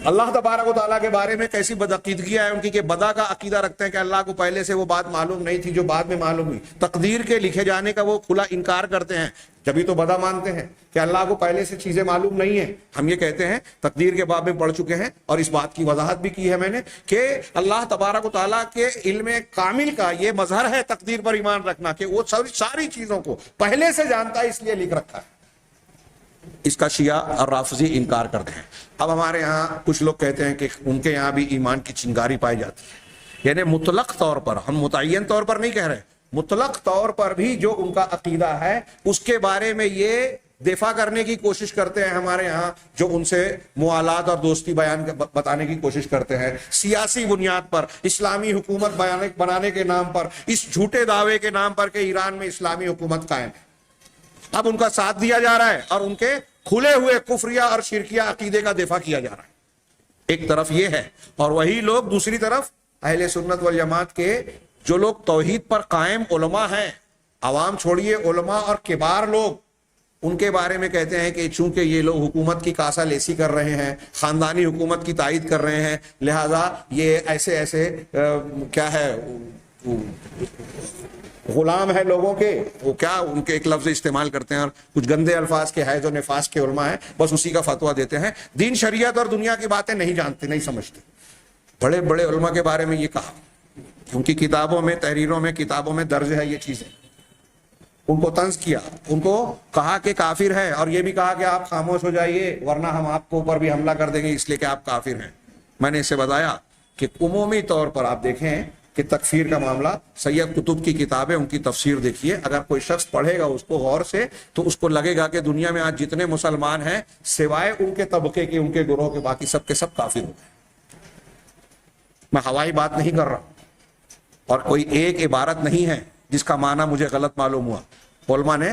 Speaker 1: اللہ تبارک و تعالیٰ کے بارے میں کیسی بدعقیدگیاں ہیں ان کی کہ بدا کا عقیدہ رکھتے ہیں کہ اللہ کو پہلے سے وہ بات معلوم نہیں تھی جو بعد میں معلوم ہوئی، تقدیر کے لکھے جانے کا وہ کھلا انکار کرتے ہیں، جبھی تو بدا مانتے ہیں کہ اللہ کو پہلے سے چیزیں معلوم نہیں ہیں۔ ہم یہ کہتے ہیں، تقدیر کے باب میں پڑھ چکے ہیں اور اس بات کی وضاحت بھی کی ہے میں نے کہ اللہ تبارک و تعالیٰ کے علم کامل کا یہ مظہر ہے تقدیر پر ایمان رکھنا کہ وہ ساری چیزوں کو پہلے سے جانتا ہے، اس لیے لکھ رکھا ہے۔ اس کا شیعہ اور رافضی انکار کرتے ہیں۔ اب ہمارے ہاں کچھ لوگ کہتے ہیں کہ ان کے یہاں بھی ایمان کی چنگاری پائی جاتی ہے، یعنی مطلق طور پر، ہم متعین طور پر نہیں کہہ رہے، مطلق طور پر بھی جو ان کا عقیدہ ہے اس کے بارے میں یہ دفاع کرنے کی کوشش کرتے ہیں ہمارے ہاں، جو ان سے موالات اور دوستی بتانے کی کوشش کرتے ہیں، سیاسی بنیاد پر، اسلامی حکومت بنانے کے نام پر، اس جھوٹے دعوے کے نام پر کہ ایران میں اسلامی حکومت قائم ہے۔ اب ان کا ساتھ دیا جا رہا ہے اور ان کے کھلے ہوئے کفریہ اور شرکیہ عقیدے کا دفاع کیا جا رہا ہے۔ ایک طرف یہ ہے، اور وہی لوگ دوسری طرف اہل سنت والجماعت کے جو لوگ توحید پر قائم علماء ہیں، عوام چھوڑیے، علماء اور کبار لوگ، ان کے بارے میں کہتے ہیں کہ چونکہ یہ لوگ حکومت کی کاسہ لیسی کر رہے ہیں، خاندانی حکومت کی تائید کر رہے ہیں، لہذا یہ ایسے کیا ہے، غلام ہے لوگوں کے، وہ کیا ان کے ایک لفظ استعمال کرتے ہیں اور کچھ گندے الفاظ کے حیض و نفاس کے علماء ہیں، بس اسی کا فتویٰ دیتے ہیں، دین شریعت اور دنیا کی باتیں نہیں جانتے، نہیں سمجھتے۔ بڑے بڑے علماء کے بارے میں یہ کہا، ان کی کتابوں میں، تحریروں میں، کتابوں میں درج ہے یہ چیزیں، ان کو طنز کیا، ان کو کہا کہ کافر ہے، اور یہ بھی کہا کہ آپ خاموش ہو جائیے ورنہ ہم آپ کو اوپر بھی حملہ کر دیں گے اس لیے کہ آپ کافر ہیں۔ میں نے اسے بتایا کہ عمومی طور پر آپ دیکھیں کہ تکفیر کا معاملہ، سید قطب کی کتابیں، ان کی تفسیر دیکھیے، اگر کوئی شخص پڑھے گا اس کو غور سے تو اس کو لگے گا کہ دنیا میں آج جتنے مسلمان ہیں سوائے ان کے طبقے کے، ان کے گروہ کے، باقی سب کے سب کافر ہو گئے۔ میں ہوائی بات نہیں کر رہا، اور کوئی ایک عبارت نہیں ہے جس کا معنی مجھے غلط معلوم ہوا، علماء نے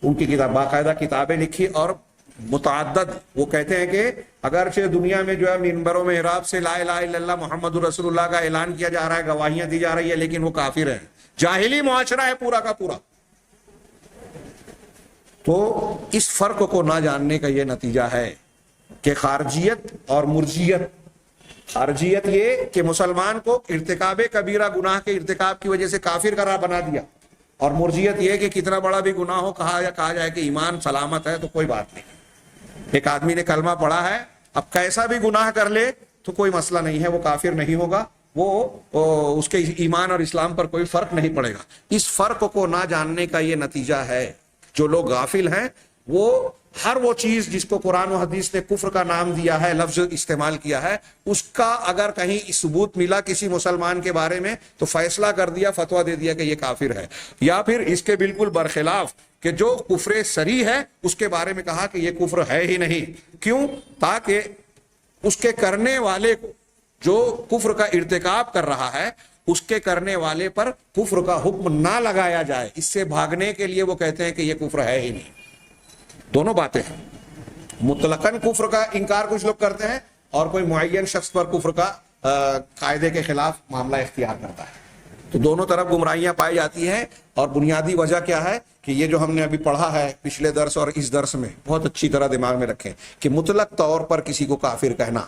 Speaker 1: ان کی کتاب باقاعدہ کتابیں لکھی، اور متعدد، وہ کہتے ہیں کہ اگرچہ دنیا میں جو ہے منبر و محراب سے لا الہ الا اللہ محمد رسول اللہ کا اعلان کیا جا رہا ہے، گواہیاں دی جا رہی ہے، لیکن وہ کافر ہے، جاہلی معاشرہ ہے پورا کا پورا۔ تو اس فرق کو نہ جاننے کا یہ نتیجہ ہے کہ خارجیت اور مرجیت، خارجیت یہ کہ مسلمان کو ارتکاب کبیرہ گناہ کے ارتکاب کی وجہ سے کافر قرار بنا دیا، اور مرجیت یہ کہ کتنا بڑا بھی گناہ ہو کہا جائے کہ ایمان سلامت ہے تو کوئی بات نہیں. ایک آدمی نے کلمہ پڑھا ہے، اب کیسا بھی گناہ کر لے تو کوئی مسئلہ نہیں ہے، وہ کافر نہیں ہوگا، وہ اس کے ایمان اور اسلام پر کوئی فرق نہیں پڑے گا. اس فرق کو نہ جاننے کا یہ نتیجہ ہے. جو لوگ غافل ہیں وہ ہر وہ چیز جس کو قرآن و حدیث نے کفر کا نام دیا ہے، لفظ استعمال کیا ہے، اس کا اگر کہیں ثبوت ملا کسی مسلمان کے بارے میں تو فیصلہ کر دیا، فتویٰ دے دیا کہ یہ کافر ہے. یا پھر اس کے بالکل برخلاف کہ جو کفر صریح ہے اس کے بارے میں کہا کہ یہ کفر ہے ہی نہیں. کیوں؟ تاکہ اس کے کرنے والے کو، جو کفر کا ارتکاب کر رہا ہے، اس کے کرنے والے پر کفر کا حکم نہ لگایا جائے. اس سے بھاگنے کے لیے وہ کہتے ہیں کہ یہ کفر ہے ہی نہیں. دونوں باتیں ہیں. مطلقاً کفر کا انکار کچھ لوگ کرتے ہیں، اور کوئی معین شخص پر کفر کا قاعدے کے خلاف معاملہ اختیار کرتا ہے. تو دونوں طرف گمراہیاں پائی جاتی ہیں. اور بنیادی وجہ کیا ہے کہ یہ جو ہم نے ابھی پڑھا ہے پچھلے درس اور اس درس میں، بہت اچھی طرح دماغ میں رکھیں کہ مطلق طور پر کسی کو کافر کہنا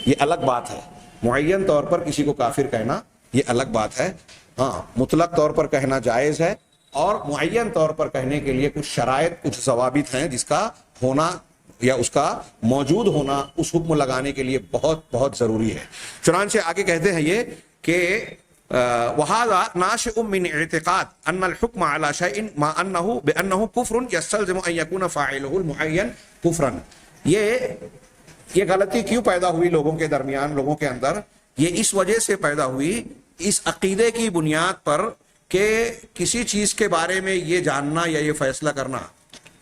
Speaker 1: یہ الگ بات ہے، معین طور پر کسی کو کافر کہنا یہ الگ بات ہے. ہاں، مطلق طور پر کہنا جائز ہے، اور معین طور پر کہنے کے لیے کچھ شرائط، کچھ ضوابط ہیں جس کا ہونا یا اس کا موجود ہونا اس حکم لگانے کے لیے بہت بہت ضروری ہے. چنانچہ آگے کہتے ہیں یہ کہ وَهَذَا نَاشِئٌ مِّنْ اعْتِقَادٍ أَنَّ الْحُكْمَ عَلَى شَيْءٍ مَا أَنَّهُ بِأَنَّهُ كُفْرٌ يَسْتَلْزِمُ أَن يَكُونَ فَاعِلُهُ الْمُعَيَّنُ كُفْرًا. یہ غلطی کیوں پیدا ہوئی لوگوں کے درمیان، لوگوں کے اندر؟ یہ اس وجہ سے پیدا ہوئی، اس عقیدے کی بنیاد پر کہ کسی چیز کے بارے میں یہ جاننا یا یہ فیصلہ کرنا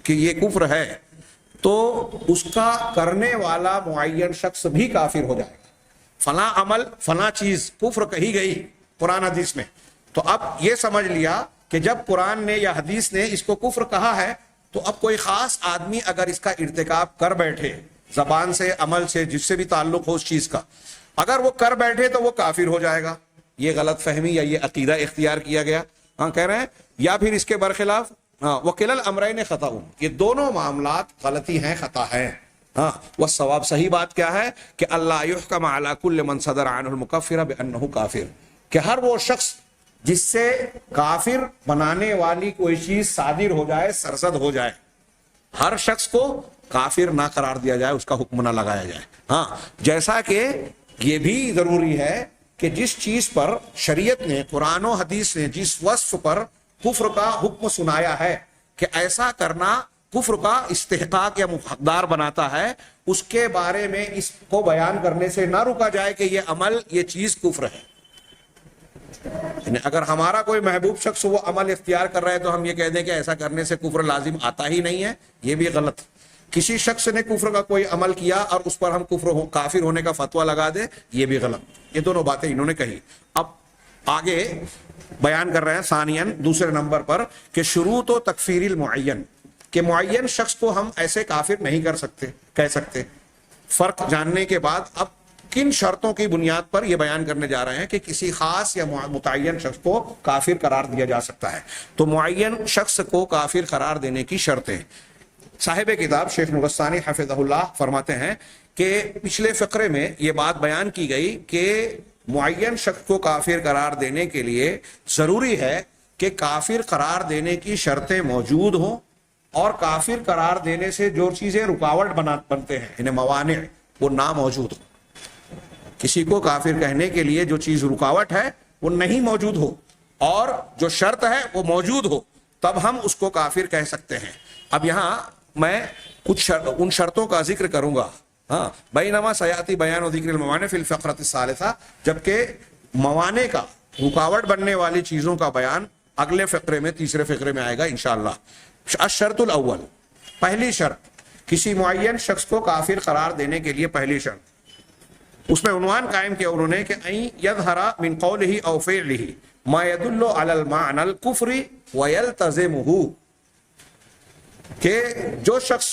Speaker 1: کہ یہ کفر ہے تو اس کا کرنے والا معین شخص بھی کافر ہو جائے گا. فلاں عمل، فلاں چیز کفر کہی گئی قرآن حدیث میں، تو اب یہ سمجھ لیا کہ جب قرآن نے یا حدیث نے اس کو کفر کہا ہے تو اب کوئی خاص آدمی اگر اس کا ارتکاب کر بیٹھے، زبان سے، عمل سے، جس سے بھی تعلق ہو اس چیز کا، اگر وہ کر بیٹھے تو وہ کافر ہو جائے گا. یہ غلط فہمی یا یہ عقیدہ اختیار کیا گیا. ہاں کہہ رہے ہیں. یا پھر اس کے برخلاف وکیل الامرین خطا، یہ دونوں معاملات غلطی ہیں، خطا ہیں. ہاں، والصواب، صحیح بات کیا ہے کہ اللہ یحکم علی کل من صدر عنہ المکفر بانہ کافر، کہ ہر وہ شخص جس سے کافر بنانے والی کوئی چیز صادر ہو جائے، سرزد ہو جائے، ہر شخص کو کافر نہ قرار دیا جائے، اس کا حکم نہ لگایا جائے. ہاں، جیسا کہ یہ بھی ضروری ہے کہ جس چیز پر شریعت نے، قرآن و حدیث نے جس وصف پر کفر کا حکم سنایا ہے کہ ایسا کرنا کفر کا استحقاق یا حقدار بناتا ہے، اس کے بارے میں اس کو بیان کرنے سے نہ رکا جائے کہ یہ عمل، یہ چیز کفر ہے. یعنی اگر ہمارا کوئی محبوب شخص وہ عمل اختیار کر رہا ہے تو ہم یہ کہہ دیں کہ ایسا کرنے سے کفر لازم آتا ہی نہیں ہے، یہ بھی غلط. کسی شخص نے کفر کا کوئی عمل کیا اور اس پر ہم کافر ہونے کا فتویٰ لگا دیں، یہ بھی غلط. یہ دونوں باتیں انہوں نے کہی. اب آگے بیان کر رہے ہیں ثانیاً، دوسرے نمبر پر، کہ شروط و تکفیر المعین، کہ معین شخص کو ہم ایسے کافر نہیں کہہ سکتے. فرق جاننے کے بعد اب کن شرطوں کی بنیاد پر یہ بیان کرنے جا رہے ہیں کہ کسی خاص یا متعین شخص کو کافر قرار دیا جا سکتا ہے. تو معین شخص کو کافر قرار دینے کی شرطیں صاحب کتاب شیخ نورستانی حفظہ اللہ فرماتے ہیں کہ پچھلے فقرے میں یہ بات بیان کی گئی کہ معین شخص کو کافر قرار دینے کے لیے ضروری ہے کہ کافر قرار دینے کی شرطیں موجود ہوں، اور کافر قرار دینے سے جو چیزیں رکاوٹ بنتے ہیں، انہیں موانع، وہ نہ موجود ہوں. کسی کو کافر کہنے کے لیے جو چیز رکاوٹ ہے وہ نہیں موجود ہو، اور جو شرط ہے وہ موجود ہو، تب ہم اس کو کافر کہہ سکتے ہیں. اب یہاں میں کچھ ان شرطوں کا ذکر کروں گا. ہاں، بینما سیاتی بیان و ذکر الموانع فی الفقرۃ الثالثہ، جبکہ موانع کا، رکاوٹ بننے والی چیزوں کا بیان اگلے فقرے میں، تیسرے فقرے میں آئے گا انشاءاللہ. الشرط الاول، پہلی شرط، کسی معین شخص کو کافر قرار دینے کے لیے پہلی شرط، اس میں عنوان قائم کیا انہوں نے کہ ان یظہر من قولہ او فعلہ ما يدل علی المعنى الکفر ویلتزمہ، کہ جو شخص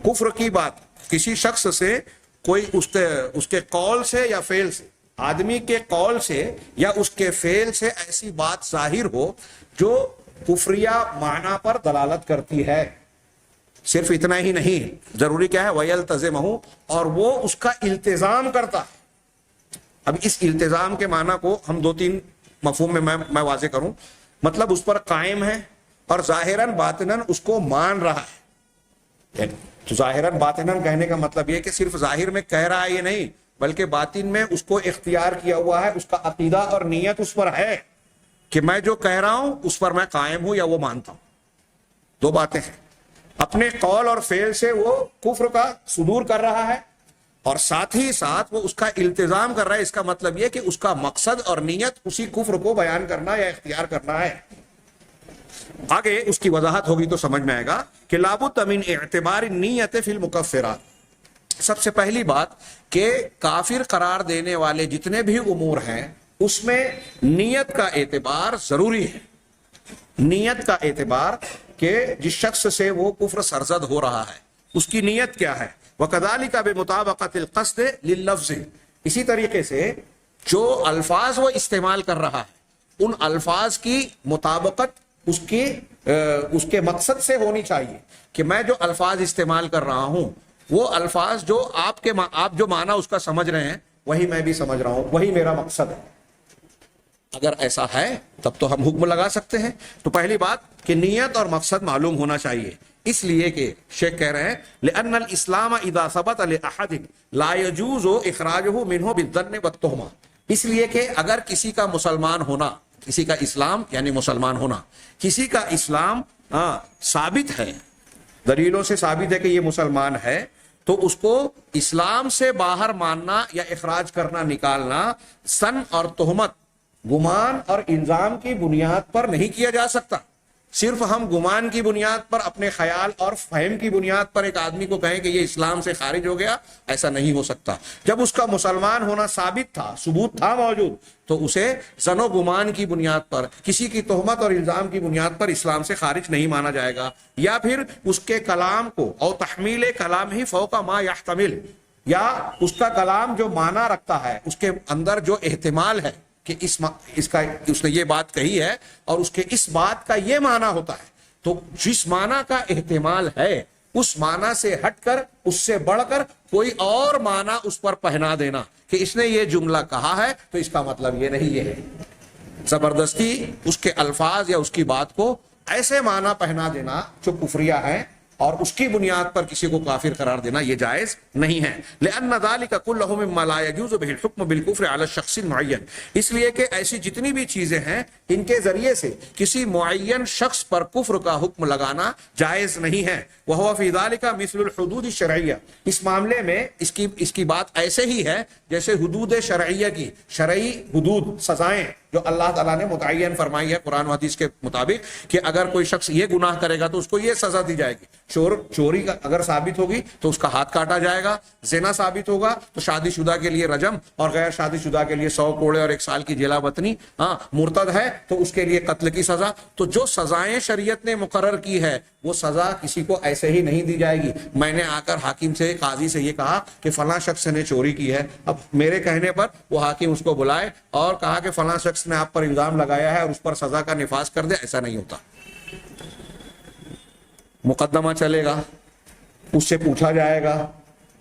Speaker 1: کفر کی بات کسی شخص سے، کوئی اس کے قول سے یا فعل سے، آدمی کے قول سے یا اس کے فعل سے ایسی بات ظاہر ہو جو کفریہ معنی پر دلالت کرتی ہے. صرف اتنا ہی نہیں، ضروری کیا ہے، وَيَلْتَزِمَهُ، اور وہ اس کا التزام کرتا ہے. اب اس التزام کے معنی کو ہم دو تین مفہوم میں میں واضح کروں. مطلب اس پر قائم ہے اور ظاہراً باطناً اس کو مان رہا ہے. تو ظاہراً باطناً کہنے کا مطلب یہ کہ صرف ظاہر میں کہہ رہا ہے یہ نہیں، بلکہ باطن میں اس کو اختیار کیا ہوا ہے، اس کا عقیدہ اور نیت اس پر ہے کہ میں جو کہہ رہا ہوں اس پر میں قائم ہوں یا وہ مانتا ہوں. دو باتیں ہیں. اپنے قول اور فعل سے وہ کفر کا صدور کر رہا ہے اور ساتھ ہی ساتھ وہ اس کا التزام کر رہا ہے. اس کا مطلب یہ کہ اس کا مقصد اور نیت اسی کفر کو بیان کرنا یا اختیار کرنا ہے. آگے اس کی وضاحت ہوگی تو سمجھ میں آئے گا کہ لابد من اعتبار نیت فی المکفرات. سب سے پہلی بات کہ کافر قرار دینے والے جتنے بھی امور ہیں اس میں نیت کا اعتبار ضروری ہے. نیت کا اعتبار کہ جس شخص سے وہ کفر سرزد ہو رہا ہے اس کی نیت کیا ہے. وَكَذَلِكَ بِمُطَابَقَةِ الْقَصْدِ لِلْلَفْظِ. اسی طریقے سے جو الفاظ وہ استعمال کر رہا ہے ان الفاظ کی مطابقت اس کے مقصد سے ہونی چاہیے کہ میں جو الفاظ استعمال کر رہا ہوں وہ الفاظ جو آپ جو معنی اس کا سمجھ رہے ہیں وہی میں بھی سمجھ رہا ہوں، وہی میرا مقصد ہے. اگر ایسا ہے تب تو ہم حکم لگا سکتے ہیں. تو پہلی بات کہ نیت اور مقصد معلوم ہونا چاہیے. اس لیے کہ شیخ کہہ رہے ہیں لأن الاسلام اذا ثبت لأحد لا يجوز اخراجه منه بالظن والتهمة. اس لیے کہ اگر کسی کا مسلمان ہونا، کسی کا اسلام یعنی مسلمان ہونا، کسی کا اسلام ثابت ہے، دلیلوں سے ثابت ہے کہ یہ مسلمان ہے، تو اس کو اسلام سے باہر ماننا یا اخراج کرنا، نکالنا سن اور تہمت، گمان اور الزام کی بنیاد پر نہیں کیا جا سکتا. صرف ہم گمان کی بنیاد پر، اپنے خیال اور فہم کی بنیاد پر ایک آدمی کو کہیں کہ یہ اسلام سے خارج ہو گیا، ایسا نہیں ہو سکتا. جب اس کا مسلمان ہونا ثابت تھا، ثبوت تھا موجود، تو اسے زن و گمان کی بنیاد پر، کسی کی تہمت اور الزام کی بنیاد پر اسلام سے خارج نہیں مانا جائے گا. یا پھر اس کے کلام کو اور تحمیل کلام ہی فوق ما یحتمل، یا اس کا کلام جو معنی رکھتا ہے اس کے اندر جو احتمال ہے کہ اس نے یہ بات کہی ہے اور اس کے اس بات کا یہ معنی ہوتا ہے، تو جس معنی کا احتمال ہے اس معنی سے ہٹ کر، اس سے بڑھ کر کوئی اور معنی اس پر پہنا دینا کہ اس نے یہ جملہ کہا ہے تو اس کا مطلب یہ نہیں، یہ ہے. زبردستی اس کے الفاظ یا اس کی بات کو ایسے معنی پہنا دینا جو کفریہ ہے اور اس کی بنیاد پر کسی کو کافر قرار دینا یہ جائز نہیں ہے. لأن ذلك كله مما لا يجوز به الحكم بالكفر على الشخص المعين. اس لیے کہ ایسی جتنی بھی چیزیں ہیں ان کے ذریعے سے کسی معین شخص پر کفر کا حکم لگانا جائز نہیں ہے. وهو في ذلك مثل الحدود الشرعیہ. اس معاملے میں اس کی بات ایسے ہی ہے جیسے حدود شرعیہ کی، شرعی حدود، سزائیں جو اللہ تعالیٰ نے متعین فرمائی ہے قرآن و حدیث کے مطابق کہ اگر کوئی شخص یہ گناہ کرے گا تو اس کو یہ سزا دی جائے گی. چوری کا اگر ثابت ہوگی تو اس کا ہاتھ کاٹا جائے گا. زنا ثابت ہوگا تو شادی شدہ کے لیے رجم اور غیر شادی شدہ کے لیے 100 کوڑے اور 1 سال کی جیلا وطنی. مرتد ہے تو اس کے لیے قتل کی سزا. تو جو سزائیں شریعت نے مقرر کی ہے وہ سزا کسی کو ایسے ہی نہیں دی جائے گی. میں نے آ کر حاکم سے، قاضی سے یہ کہا کہ فلاں شخص نے چوری کی ہے، اب میرے کہنے پر وہ حاکم اس کو بلائے اور کہا کہ فلاں شخص نے آپ پر الزام لگایا ہے اور اس پر سزا کا نفاذ کر دے، ایسا نہیں ہوتا. مقدمہ چلے گا، اس سے پوچھا جائے گا،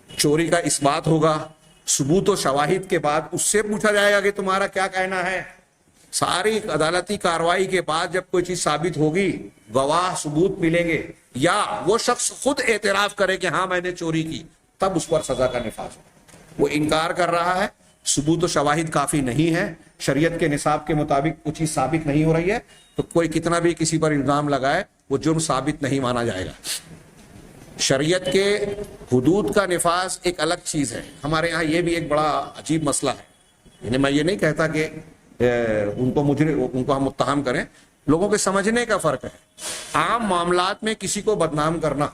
Speaker 1: چوری کا اس بات ہوگا، ثبوت و شواہد کے بعد اس سے پوچھا جائے گا کہ تمہارا کیا کہنا ہے. ساری عدالتی کارروائی کے بعد جب کوئی چیز ثابت ہوگی، گواہ ثبوت ملیں گے یا وہ شخص خود اعتراف کرے کہ ہاں میں نے چوری کی، تب اس پر سزا کا نفاذ ہوگا. وہ انکار کر رہا ہے، ثبوت و شواہد کافی نہیں ہے، شریعت کے نصاب کے مطابق وہ چیز ثابت نہیں ہو رہی ہے، تو کوئی کتنا بھی کسی پر الزام لگائے وہ جرم ثابت نہیں مانا جائے گا. شریعت کے حدود کا نفاذ ایک الگ چیز ہے. ہمارے ہاں یہ بھی ایک بڑا عجیب مسئلہ ہے. یعنی میں یہ نہیں کہتا کہ ان کو ہم متہم کریں، لوگوں کے سمجھنے کا فرق ہے. عام معاملات میں کسی کو بدنام کرنا،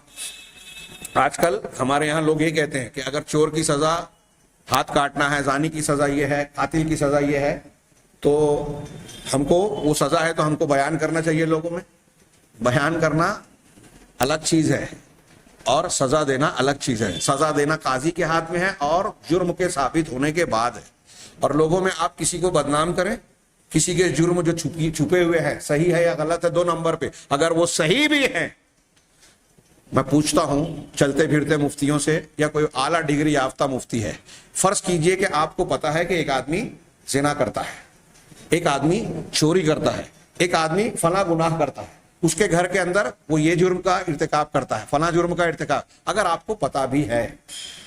Speaker 1: آج کل ہمارے یہاں لوگ یہ کہتے ہیں کہ اگر چور کی سزا ہاتھ کاٹنا ہے، زانی کی سزا یہ ہے، قاتل کی سزا یہ ہے، تو ہم کو وہ سزا ہے تو ہم کو بیان کرنا چاہیے. لوگوں میں بیان کرنا الگ چیز ہے اور سزا دینا الگ چیز ہے. سزا دینا قاضی کے ہاتھ میں ہے اور جرم کے ثابت ہونے کے بعد ہے. اور لوگوں میں آپ کسی کو بدنام کریں، کسی کے جرم جو چھپے ہوئے ہیں، صحیح ہے یا غلط ہے 2 نمبر پہ، اگر وہ صحیح بھی ہیں میں پوچھتا ہوں چلتے پھرتے مفتیوں سے یا کوئی اعلیٰ ڈگری یافتہ مفتی ہے، فرض کیجئے کہ آپ کو پتا ہے کہ ایک آدمی زنا کرتا ہے، ایک آدمی چوری کرتا ہے، ایک آدمی فلاں گناہ کرتا ہے، اس کے گھر کے اندر وہ یہ جرم کا ارتکاب کرتا ہے، فلاں جرم کا ارتکاب، اگر آپ کو پتا بھی ہے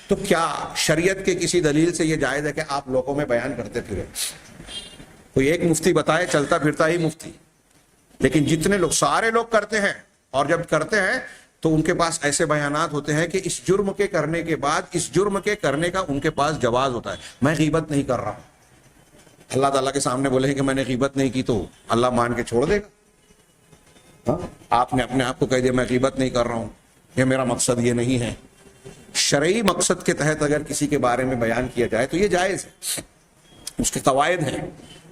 Speaker 1: تو کیا شریعت کے کسی دلیل سے یہ جائز ہے کہ آپ لوگوں میں بیان کرتے پھرے؟ کوئی ایک مفتی بتائے، چلتا پھرتا ہی مفتی، لیکن جتنے لوگ، سارے لوگ کرتے ہیں، اور جب کرتے ہیں تو ان کے پاس ایسے بیانات ہوتے ہیں کہ اس جرم کے کرنے کے بعد اس جرم کے کرنے کا ان کے پاس جواز ہوتا ہے۔ میں غیبت نہیں کر رہا ہوں، اللہ تعالیٰ کے سامنے بولے کہ میں نے غیبت نہیں کی تو اللہ مان کے چھوڑ دے گا؟ آپ نے اپنے آپ کو کہہ دیا میں غیبت نہیں کر رہا ہوں، یہ میرا مقصد یہ نہیں ہے۔ شرعی مقصد کے تحت اگر کسی کے بارے میں بیان کیا جائے تو یہ جائز ہے، اس کے قواعد ہیں۔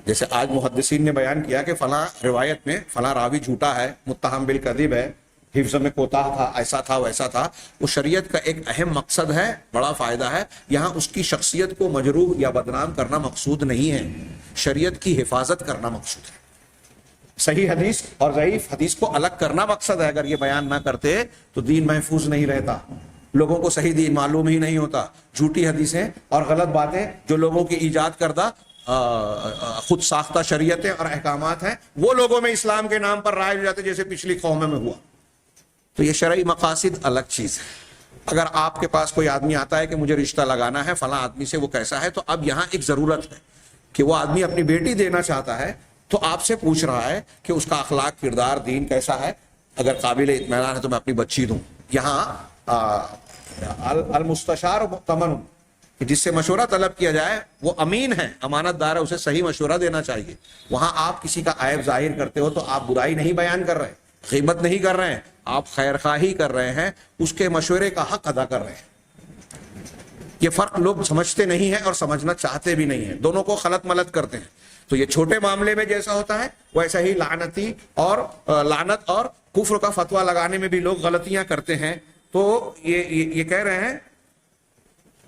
Speaker 1: جیسے آج محدثین نے بیان کیا کہ فلاں روایت میں فلاں راوی جھوٹا ہے، متہم بالکذب ہے، حفظ میں کوتاہ تھا، ایسا تھا ویسا تھا، وہ شریعت کا ایک اہم مقصد ہے، بڑا فائدہ ہے۔ یہاں اس کی شخصیت کو مجروح یا بدنام کرنا مقصود نہیں ہے، شریعت کی حفاظت کرنا مقصود ہے۔ صحیح حدیث اور ضعیف حدیث کو الگ کرنا مقصد ہے۔ اگر یہ بیان نہ کرتے تو دین محفوظ نہیں رہتا، لوگوں کو صحیح دین معلوم ہی نہیں ہوتا۔ جھوٹی حدیثیں اور غلط باتیں جو لوگوں کی ایجاد کردہ خود ساختہ شریعتیں اور احکامات ہیں، وہ لوگوں میں اسلام کے نام پر رائج ہو جاتے، جیسے پچھلی قوموں میں ہوا۔ تو یہ شرعی مقاصد الگ چیز ہے۔ اگر آپ کے پاس کوئی آدمی آتا ہے کہ مجھے رشتہ لگانا ہے فلاں آدمی سے، وہ کیسا ہے، تو اب یہاں ایک ضرورت ہے کہ وہ آدمی اپنی بیٹی دینا چاہتا ہے تو آپ سے پوچھ رہا ہے کہ اس کا اخلاق، کردار، دین کیسا ہے، اگر قابل اطمینان ہے تو میں اپنی بچی دوں۔ یہاں المستشار مؤتمن، جس سے مشورہ طلب کیا جائے وہ امین ہے، امانت دار ہے، اسے صحیح مشورہ دینا چاہیے۔ وہاں آپ کسی کا عیب ظاہر کرتے ہو تو آپ برائی نہیں بیان کر رہے، غیبت نہیں کر رہے ہیں، آپ خیر خواہی کر رہے ہیں، اس کے مشورے کا حق ادا کر رہے ہیں۔ یہ فرق لوگ سمجھتے نہیں ہیں اور سمجھنا چاہتے بھی نہیں ہیں، دونوں کو خلط ملط کرتے ہیں۔ تو یہ چھوٹے معاملے میں جیسا ہوتا ہے ویسا ہی لعنت اور کفر کا فتویٰ لگانے میں بھی لوگ غلطیاں کرتے ہیں۔ تو یہ کہہ رہے ہیں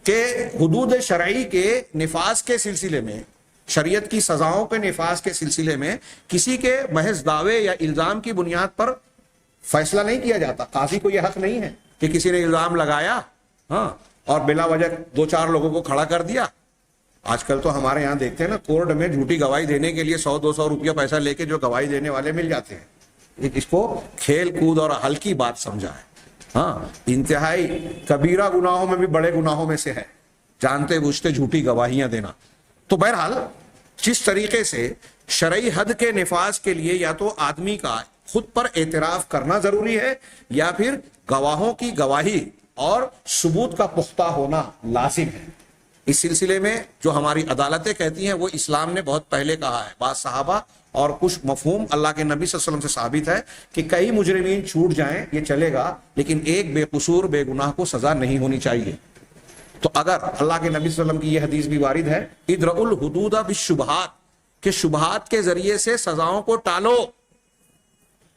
Speaker 1: کہ حدود شرعی کے نفاذ کے سلسلے میں، شریعت کی سزاؤں کے نفاذ کے سلسلے میں کسی کے محض دعوے یا الزام کی بنیاد پر فیصلہ نہیں کیا جاتا۔ قاضی کو یہ حق نہیں ہے کہ کسی نے الزام لگایا اور بلا وجہ 2-4 لوگوں کو کھڑا کر دیا۔ آج کل تو ہمارے یہاں دیکھتے ہیں نا، کورٹ میں جھوٹی گواہی دینے کے لیے 100-200 روپیہ پیسہ لے کے جو گواہی دینے والے مل جاتے ہیں۔ اس کو کھیل کود اور ہلکی بات سمجھا ہے۔ انتہائی کبیرہ گناہوں میں بھی بڑے گناہوں میں سے ہے جانتے بوجھتے جھوٹی گواہیاں دینا۔ تو بہرحال جس طریقے سے شرعی حد کے نفاذ کے لیے یا تو آدمی کا خود پر اعتراف کرنا ضروری ہے یا پھر گواہوں کی گواہی اور ثبوت کا پختہ ہونا لازم ہے۔ اس سلسلے میں جو ہماری عدالتیں کہتی ہیں وہ اسلام نے بہت پہلے کہا ہے۔ بعض صحابہ اور کچھ مفہوم اللہ کے نبی صلی اللہ علیہ وسلم سے ثابت ہے کہ کئی مجرمین چھوٹ جائیں یہ چلے گا، لیکن ایک بے قصور بے گناہ کو سزا نہیں ہونی چاہیے۔ تو اگر اللہ کے نبی صلی اللہ علیہ وسلم کی یہ حدیث بھی وارد ہے، ادرؤ الحدود بالشبہات، کہ شبہات کے ذریعے سے سزاؤں کو ٹالو۔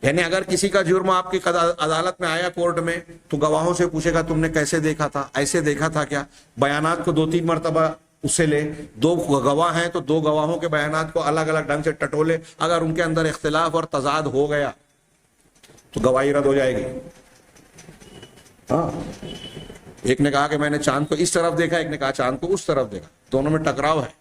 Speaker 1: یعنی اگر کسی کا جرم آپ کی عدالت میں آیا کورٹ میں تو گواہوں سے پوچھے گا تم نے کیسے دیکھا تھا، ایسے دیکھا تھا کیا، بیانات کو 2-3 مرتبہ اس سے لے، 2 گواہ ہیں تو 2 گواہوں کے بیانات کو الگ الگ ڈھنگ سے ٹٹولے، اگر ان کے اندر اختلاف اور تضاد ہو گیا تو گواہی رد ہو جائے گی۔ ایک نے کہا کہ میں نے چاند کو اس طرف دیکھا، ایک نے کہا چاند کو اس طرف دیکھا، دونوں میں ٹکراؤ ہے،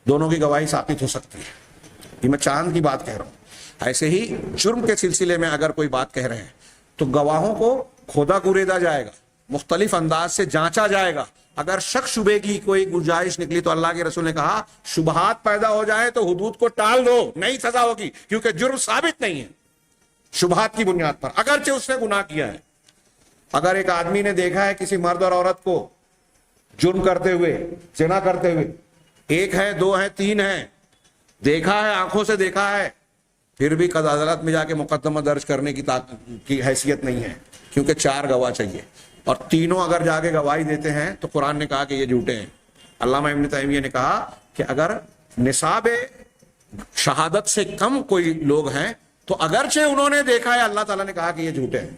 Speaker 1: دونوں کی گواہی ثابت ہو سکتی ہے۔ یہ میں چاند کی بات کہہ رہا ہوں۔ ایسے ہی جرم کے سلسلے میں اگر کوئی بات کہہ رہے ہیں تو گواہوں کو کھودا کوریدا جائے گا، مختلف انداز سے جانچا جائے گا۔ اگر شک شبے کی کوئی گنجائش نکلی تو اللہ کے رسول نے کہا شبہات پیدا ہو جائے تو حدود کو ٹال دو، نہیں سزا ہوگی، کیونکہ جرم ثابت نہیں ہے شبہات کی بنیاد پر، اگرچہ اس نے گناہ کیا ہے۔ اگر ایک آدمی نے دیکھا ہے کسی مرد اور عورت کو جرم کرتے ہوئے، زنا کرتے ہوئے، 1 ہے 2 ہے 3 ہے، دیکھا ہے، آنکھوں سے دیکھا ہے، پھر بھی قضا عدالت میں جا کے مقدمہ درج کرنے کی حیثیت نہیں ہے، کیونکہ 4 گواہ چاہیے، اور تینوں اگر جا کے گواہی دیتے ہیں تو قرآن نے کہا کہ یہ جھوٹے ہیں۔ علامہ ابن تیمیہ نے کہا کہ اگر نصاب شہادت سے کم کوئی لوگ ہیں تو اگرچہ انہوں نے دیکھا ہے، اللہ تعالیٰ نے کہا کہ یہ جھوٹے ہیں۔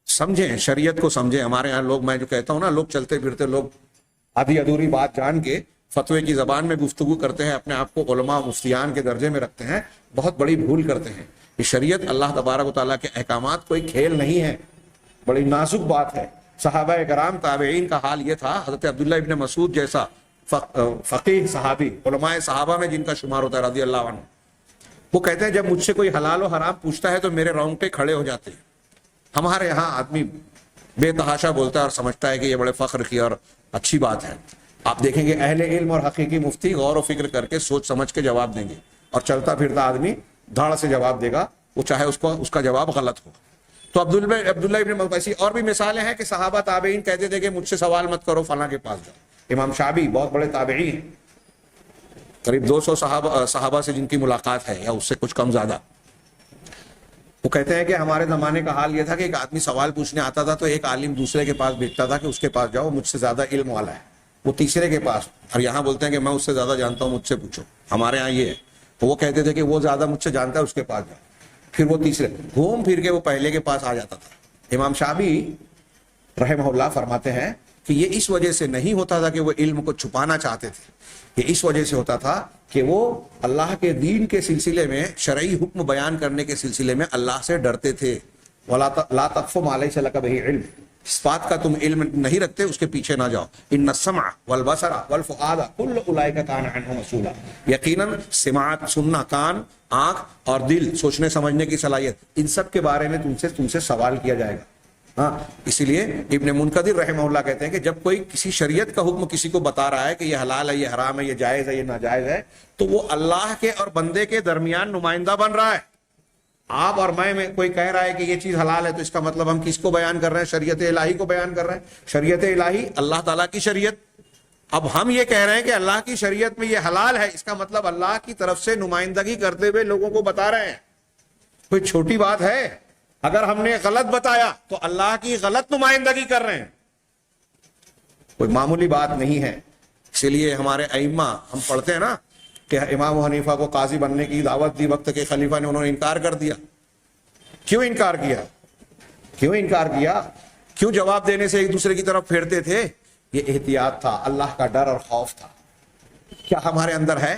Speaker 1: سمجھیں، شریعت کو سمجھیں۔ ہمارے یہاں لوگ، میں جو کہتا ہوں نا، لوگ چلتے پھرتے لوگ آدھی ادھوری بات جان کے فتوے کی زبان میں گفتگو کرتے ہیں، اپنے آپ کو علماء مفتیان کے درجے میں رکھتے ہیں، بہت بڑی بھول کرتے ہیں۔ کہ شریعت اللہ تبارک و تعالیٰ کے احکامات کوئی کھیل نہیں ہے، بڑی نازک بات ہے۔ صحابہ کرام تابعین کا حال یہ تھا، حضرت عبداللہ ابن مسعود جیسا فقیہ صحابی علماء صحابہ میں جن کا شمار ہوتا ہے رضی اللہ عنہ، وہ کہتے ہیں جب مجھ سے کوئی حلال و حرام پوچھتا ہے تو میرے رونگٹے کھڑے ہو جاتے ہیں۔ ہمارے یہاں آدمی بے تحاشا بولتا ہے اور سمجھتا ہے کہ یہ بڑے فخر کی اور اچھی بات ہے۔ آپ دیکھیں گے اہل علم اور حقیقی مفتی غور و فکر کر کے سوچ سمجھ کے جواب دیں گے، اور چلتا پھرتا آدمی دھاڑ سے جواب دے گا، وہ چاہے اس کا جواب غلط ہو۔ تو عبداللہ ابن مسعود، اور بھی مثالیں ہیں کہ صحابہ تابعین کہتے تھے کہ مجھ سے سوال مت کرو، فلاں کے پاس جاؤ۔ امام شعبی بہت بڑے تابعی ہیں، قریب 200 صحابہ سے جن کی ملاقات ہے یا اس سے کچھ کم زیادہ۔ وہ کہتے ہیں کہ ہمارے زمانے کا حال یہ تھا کہ ایک آدمی سوال پوچھنے آتا تھا تو ایک عالم دوسرے کے پاس بھیجتا تھا کہ اس کے پاس جاؤ، مجھ سے زیادہ علم والا ہے، وہ تیسرے کے پاس، اور یہاں بولتے ہیں کہ میں اس سے زیادہ جانتا ہوں، مجھ سے پوچھو۔ ہمارے یہاں یہ ہے، تو وہ کہتے تھے کہ وہ زیادہ مجھ سے جانتا ہے، اس کے پاس جاؤ، پھر وہ تیسرے، گھوم پھر کے وہ پہلے کے پاس آ جاتا تھا۔ امام شعبی رحمہ اللہ فرماتے ہیں کہ یہ اس وجہ سے نہیں ہوتا تھا کہ وہ علم کو چھپانا چاہتے تھے، یہ اس وجہ سے ہوتا تھا کہ وہ اللہ کے دین کے سلسلے میں شرعی حکم بیان کرنے کے سلسلے میں اللہ سے ڈرتے تھے۔ وَلَا تَقْفُ مَا لَيْسَ لَكَ بِهِ علم، اس بات کا تم علم نہیں رکھتے اس کے پیچھے نہ جاؤ۔ إِنَّ السَّمْعَ وَالْبَصَرَ وَالْفُؤَادَ كُلُّ أُولَئِكَ كَانَ عَنْهُ مسؤولا، یقیناً سماعت سننا، کان، آنکھ اور دل، سوچنے سمجھنے کی صلاحیت، ان سب کے بارے میں تم سے سوال کیا جائے گا۔ ہاں، اسی لیے ابن منقدر رحمہ اللہ کہتے ہیں کہ جب کوئی کسی شریعت کا حکم کسی کو بتا رہا ہے کہ یہ حلال ہے، یہ حرام ہے، یہ جائز ہے، یہ ناجائز ہے، تو وہ اللہ کے اور بندے کے درمیان نمائندہ بن رہا ہے۔ آپ اور میں کوئی کہہ رہا ہے کہ یہ چیز حلال ہے تو اس کا مطلب ہم کس کو بیان کر رہے ہیں؟ شریعت الہی کو بیان کر رہے ہیں۔ شریعت الہی اللہ تعالیٰ کی شریعت، اب ہم یہ کہہ رہے ہیں کہ اللہ کی شریعت میں یہ حلال ہے، اس کا مطلب اللہ کی طرف سے نمائندگی کرتے ہوئے لوگوں کو بتا رہے ہیں۔ کوئی چھوٹی بات ہے؟ اگر ہم نے غلط بتایا تو اللہ کی غلط نمائندگی کر رہے ہیں، کوئی معمولی بات نہیں ہے۔ اسی لیے ہمارے ائمہ، ہم پڑھتے ہیں نا کہ امام حنیفہ کو قاضی بننے کی دعوت دی وقت کے خلیفہ نے، انہوں نے انکار کر دیا۔ کیوں انکار کیا؟ کیوں جواب دینے سے ایک دوسرے کی طرف پھیرتے تھے؟ یہ احتیاط تھا، اللہ کا ڈر اور خوف تھا۔ کیا ہمارے اندر ہے؟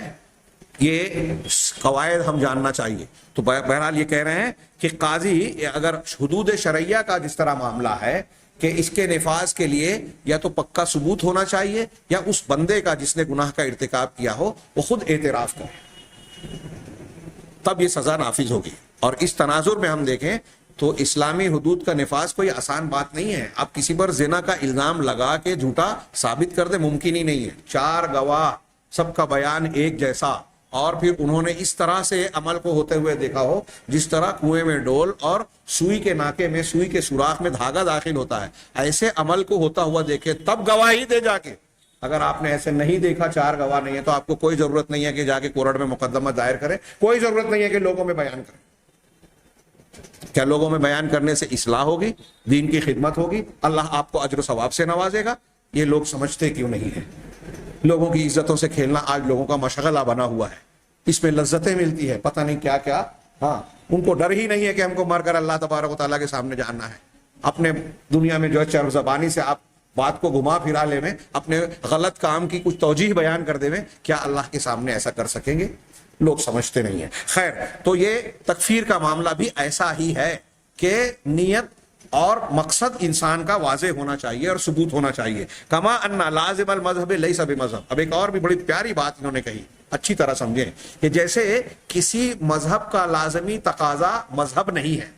Speaker 1: یہ قواعد ہم جاننا چاہیے۔ تو بہرحال یہ کہہ رہے ہیں کہ قاضی اگر حدود شرعیہ کا جس طرح معاملہ ہے کہ اس کے نفاذ کے لیے یا تو پکا ثبوت ہونا چاہیے یا اس بندے کا جس نے گناہ کا ارتکاب کیا ہو وہ خود اعتراف کرے، تب یہ سزا نافذ ہوگی۔ اور اس تناظر میں ہم دیکھیں تو اسلامی حدود کا نفاذ کوئی آسان بات نہیں ہے۔ آپ کسی پر زنا کا الزام لگا کے جھوٹا ثابت کر دیں، ممکن ہی نہیں ہے۔ 4 گواہ، سب کا بیان ایک جیسا، اور پھر انہوں نے اس طرح سے عمل کو ہوتے ہوئے دیکھا ہو جس طرح کنویں میں ڈول اور سوئی کے ناکے میں، سوئی کے سوراخ میں دھاگا داخل ہوتا ہے، ایسے عمل کو ہوتا ہوا دیکھے تب گواہی دے جا کے۔ اگر آپ نے ایسے نہیں دیکھا، 4 گواہ نہیں ہے، تو آپ کو کوئی ضرورت نہیں ہے کہ جا کے کورٹ میں مقدمہ دائر کرے، کوئی ضرورت نہیں ہے کہ لوگوں میں بیان کریں۔ کیا لوگوں میں بیان کرنے سے اصلاح ہوگی، دین کی خدمت ہوگی، اللہ آپ کو اجر و ثواب سے نوازے گا؟ یہ لوگ سمجھتے کیوں نہیں ہیں؟ لوگوں کی عزتوں سے کھیلنا آج لوگوں کا مشغلہ بنا ہوا ہے، اس میں لذتیں ملتی ہے، پتہ نہیں کیا کیا۔ ہاں، ان کو ڈر ہی نہیں ہے کہ ہم کو مر کر اللہ تبارک و تعالیٰ کے سامنے جاننا ہے۔ اپنے دنیا میں جو ہے چرب زبانی سے آپ بات کو گھما پھرا لے میں، اپنے غلط کام کی کچھ توجیہ بیان کر دے میں، کیا اللہ کے سامنے ایسا کر سکیں گے؟ لوگ سمجھتے نہیں ہیں۔ خیر، تو یہ تکفیر کا معاملہ بھی ایسا ہی ہے کہ نیت اور مقصد انسان کا واضح ہونا چاہیے اور ثبوت ہونا چاہیے۔ کما ان لازم المذہب لیس بمذہب۔ اب ایک اور بھی بڑی پیاری بات انہوں نے کہی، اچھی طرح سمجھیں، کہ جیسے کسی مذہب کا لازمی تقاضا مذہب نہیں ہے،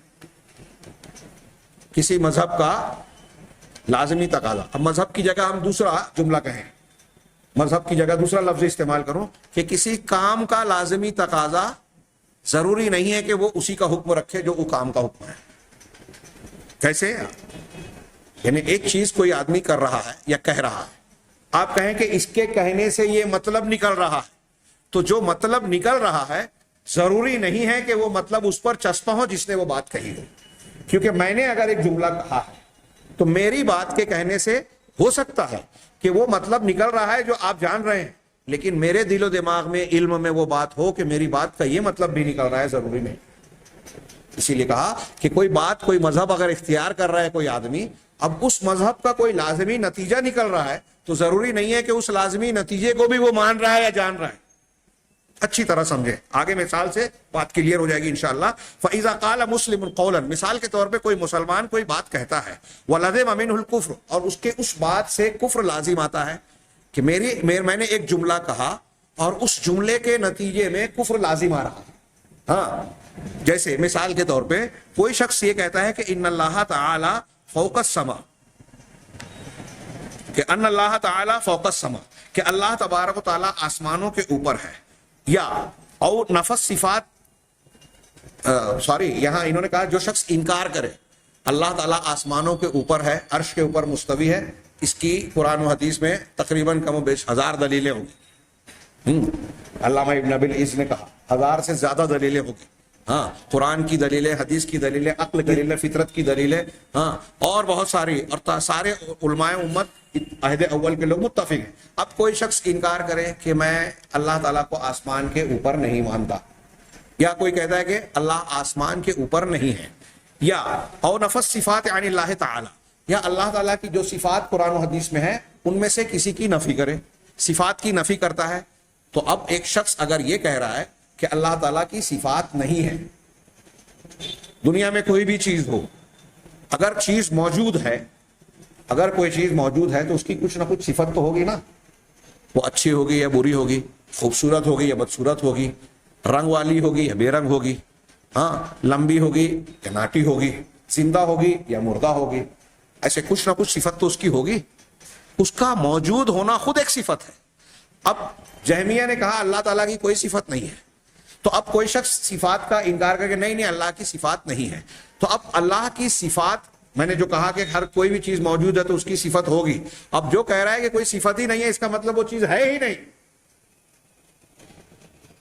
Speaker 1: کسی مذہب کا لازمی تقاضا، اب مذہب کی جگہ ہم دوسرا جملہ کہیں، مذہب کی جگہ دوسرا لفظ استعمال کروں کہ کسی کام کا لازمی تقاضا ضروری نہیں ہے کہ وہ اسی کا حکم رکھے جو وہ کام کا حکم ہے۔ کیسے؟ یعنی ایک چیز کوئی آدمی کر رہا ہے یا کہہ رہا ہے، آپ کہیں کہ اس کے کہنے سے یہ مطلب نکل رہا ہے، تو جو مطلب نکل رہا ہے ضروری نہیں ہے کہ وہ مطلب اس پر چسپاں ہو جس نے وہ بات کہی ہو۔ کیونکہ میں نے اگر ایک جملہ کہا ہے تو میری بات کے کہنے سے ہو سکتا ہے کہ وہ مطلب نکل رہا ہے جو آپ جان رہے ہیں، لیکن میرے دل و دماغ میں، علم میں وہ بات ہو کہ میری بات کا یہ مطلب بھی نکل رہا ہے، ضروری نہیں۔ اسی لیے کہا کہ کوئی بات، کوئی مذہب اگر اختیار کر رہا ہے کوئی آدمی، اب اس مذہب کا کوئی لازمی نتیجہ نکل رہا ہے تو ضروری نہیں ہے کہ اس لازمی نتیجے کو بھی وہ مان رہا ہے یا جان رہا ہے۔ اچھی طرح سمجھیں, آگے مثال سے بات کلیئر ہو جائے گی انشاءاللہ. فَإِذَا قَالَ مُسْلِمٌ قَوْلًا, مثال کے طور پہ کوئی مسلمان کوئی بات کہتا ہے, وَلَزِمَ مِنْهُ الْكُفْرُ, اور اس کے اس بات سے کفر لازم آتا ہے کہ میں نے ایک جملہ کہا اور اس جملے کے نتیجے میں کفر لازم آ رہا ہے. ہاں, جیسے مثال کے طور پہ کوئی شخص یہ کہتا ہے کہ ان اللہ تعالی فوق السما, کہ ان اللہ تعالی فوق السما, کہ اللہ تبارک و تعالی آسمانوں کے اوپر ہے, یا او نفس صفات, یہاں انہوں نے کہا جو شخص انکار کرے اللہ تعالیٰ آسمانوں کے اوپر ہے, عرش کے اوپر مستوی ہے, اس کی قرآن و حدیث میں تقریباً کم و بیش 1000 دلیلیں ہوں گی. علامہ ابن ابی العز نے کہا 1000 سے زیادہ دلیلیں ہوں گی. ہاں, قرآن کی دلیلیں, حدیث کی دلیلیں, عقل کی دلیلیں, فطرت کی دلیلیں, ہاں, اور بہت ساری, اور سارے علماء امت عہد اول کے لوگ متفق ہیں. اب کوئی شخص انکار کرے کہ میں اللہ تعالیٰ کو آسمان کے اوپر نہیں مانتا, یا کوئی کہتا ہے کہ اللہ آسمان کے اوپر نہیں ہے, یا او نفس صفات عن اللہ تعالی, یا اللہ تعالیٰ کی جو صفات قرآن و حدیث میں ہیں ان میں سے کسی کی نفی کرے, صفات کی نفی کرتا ہے. تو اب ایک شخص اگر یہ کہہ رہا ہے کہ اللہ تعالیٰ کی صفات نہیں ہے, دنیا میں کوئی بھی چیز ہو, اگر چیز موجود ہے, اگر کوئی چیز موجود ہے تو اس کی کچھ نہ کچھ صفت تو ہوگی نا, وہ اچھی ہوگی یا بری ہوگی, خوبصورت ہوگی یا بدصورت ہوگی, رنگ والی ہوگی یا بے رنگ ہوگی, ہاں, لمبی ہوگی یا ناٹی ہوگی, زندہ ہوگی یا مردہ ہوگی, ایسے کچھ نہ کچھ صفت تو اس کی ہوگی. اس کا موجود ہونا خود ایک صفت ہے. اب جہمیہ نے کہا اللہ تعالیٰ کی کوئی صفت نہیں ہے, تو اب کوئی شخص صفات کا انکار کر کے نہیں اللہ کی صفات نہیں ہے, تو اب اللہ کی صفات, میں نے جو کہا کہ ہر کوئی بھی چیز موجود ہے تو اس کی صفت ہوگی, اب جو کہہ رہا ہے کہ کوئی صفت ہی نہیں ہے اس کا مطلب وہ چیز ہے ہی نہیں.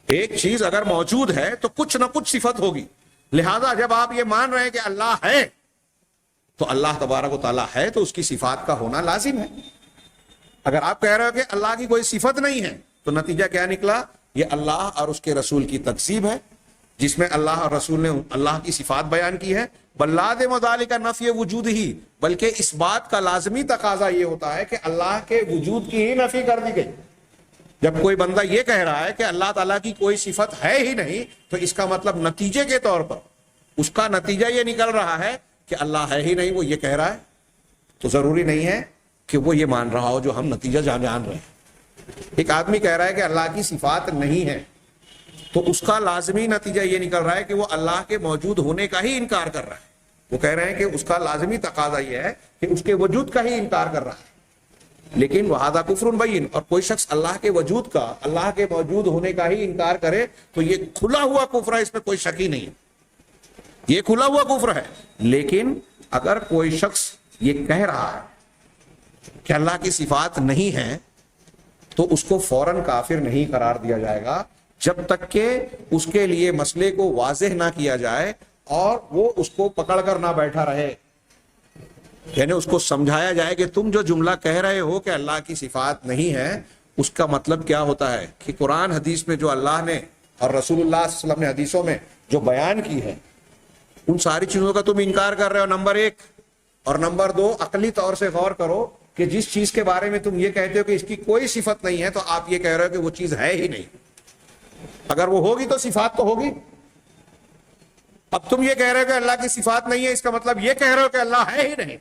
Speaker 1: ایک چیز اگر موجود ہے تو کچھ نہ کچھ صفت ہوگی, لہذا جب آپ یہ مان رہے ہیں کہ اللہ ہے تو اللہ تبارک و تعالیٰ ہے تو اس کی صفات کا ہونا لازم ہے. اگر آپ کہہ رہے ہو کہ اللہ کی کوئی صفت نہیں ہے تو نتیجہ کیا نکلا, یہ اللہ اور اس کے رسول کی تکذیب ہے, جس میں اللہ اور رسول نے اللہ کی صفات بیان کی ہے. بلادم ذالک نفی وجود ہی, بلکہ اس بات کا لازمی تقاضا یہ ہوتا ہے کہ اللہ کے وجود کی ہی نفی کر دی گئی. جب کوئی بندہ یہ کہہ رہا ہے کہ اللہ تعالیٰ کی کوئی صفت ہے ہی نہیں تو اس کا مطلب نتیجے کے طور پر اس کا نتیجہ یہ نکل رہا ہے کہ اللہ ہے ہی نہیں, وہ یہ کہہ رہا ہے. تو ضروری نہیں ہے کہ وہ یہ مان رہا ہو جو ہم نتیجہ جان رہے ہیں. ایک آدمی کہہ رہا ہے کہ اللہ کی صفات نہیں ہے تو اس کا لازمی نتیجہ یہ نکل رہا ہے کہ وہ اللہ کے موجود ہونے کا ہی انکار کر رہا ہے. وہ کہہ رہے ہیں کہ اس کا لازمی تقاضا یہ ہے کہ اس کے وجود کا ہی انکار کر رہا ہے. لیکن وہذا کفر بین, اور کوئی شخص اللہ کے وجود کا, اللہ کے موجود ہونے کا ہی انکار کرے تو یہ کھلا ہوا کفر ہے, اس میں کوئی شک ہی نہیں, یہ کھلا ہوا کفر ہے. لیکن اگر کوئی شخص یہ کہہ رہا ہے کہ اللہ کی صفات نہیں ہے تو اس کو فوراً کافر نہیں قرار دیا جائے گا جب تک کہ اس کے لیے مسئلے کو واضح نہ کیا جائے اور وہ اس کو پکڑ کر نہ بیٹھا رہے. یعنی اس کو سمجھایا جائے کہ تم جو جملہ کہہ رہے ہو کہ اللہ کی صفات نہیں ہے اس کا مطلب کیا ہوتا ہے, کہ قرآن حدیث میں جو اللہ نے اور رسول اللہ صلی اللہ علیہ وسلم نے حدیثوں میں جو بیان کی ہے ان ساری چیزوں کا تم انکار کر رہے ہو, نمبر 1. اور نمبر 2, عقلی طور سے غور کرو کہ جس چیز کے بارے میں تم یہ کہتے ہو کہ اس کی کوئی صفت نہیں ہے تو آپ یہ کہہ رہے ہو کہ وہ چیز ہے ہی نہیں. اگر وہ ہوگی تو صفات تو ہوگی. اب تم یہ کہہ رہے ہو کہ اللہ کی صفات نہیں ہے, اس کا مطلب یہ کہہ رہے ہو کہ اللہ ہے ہی نہیں.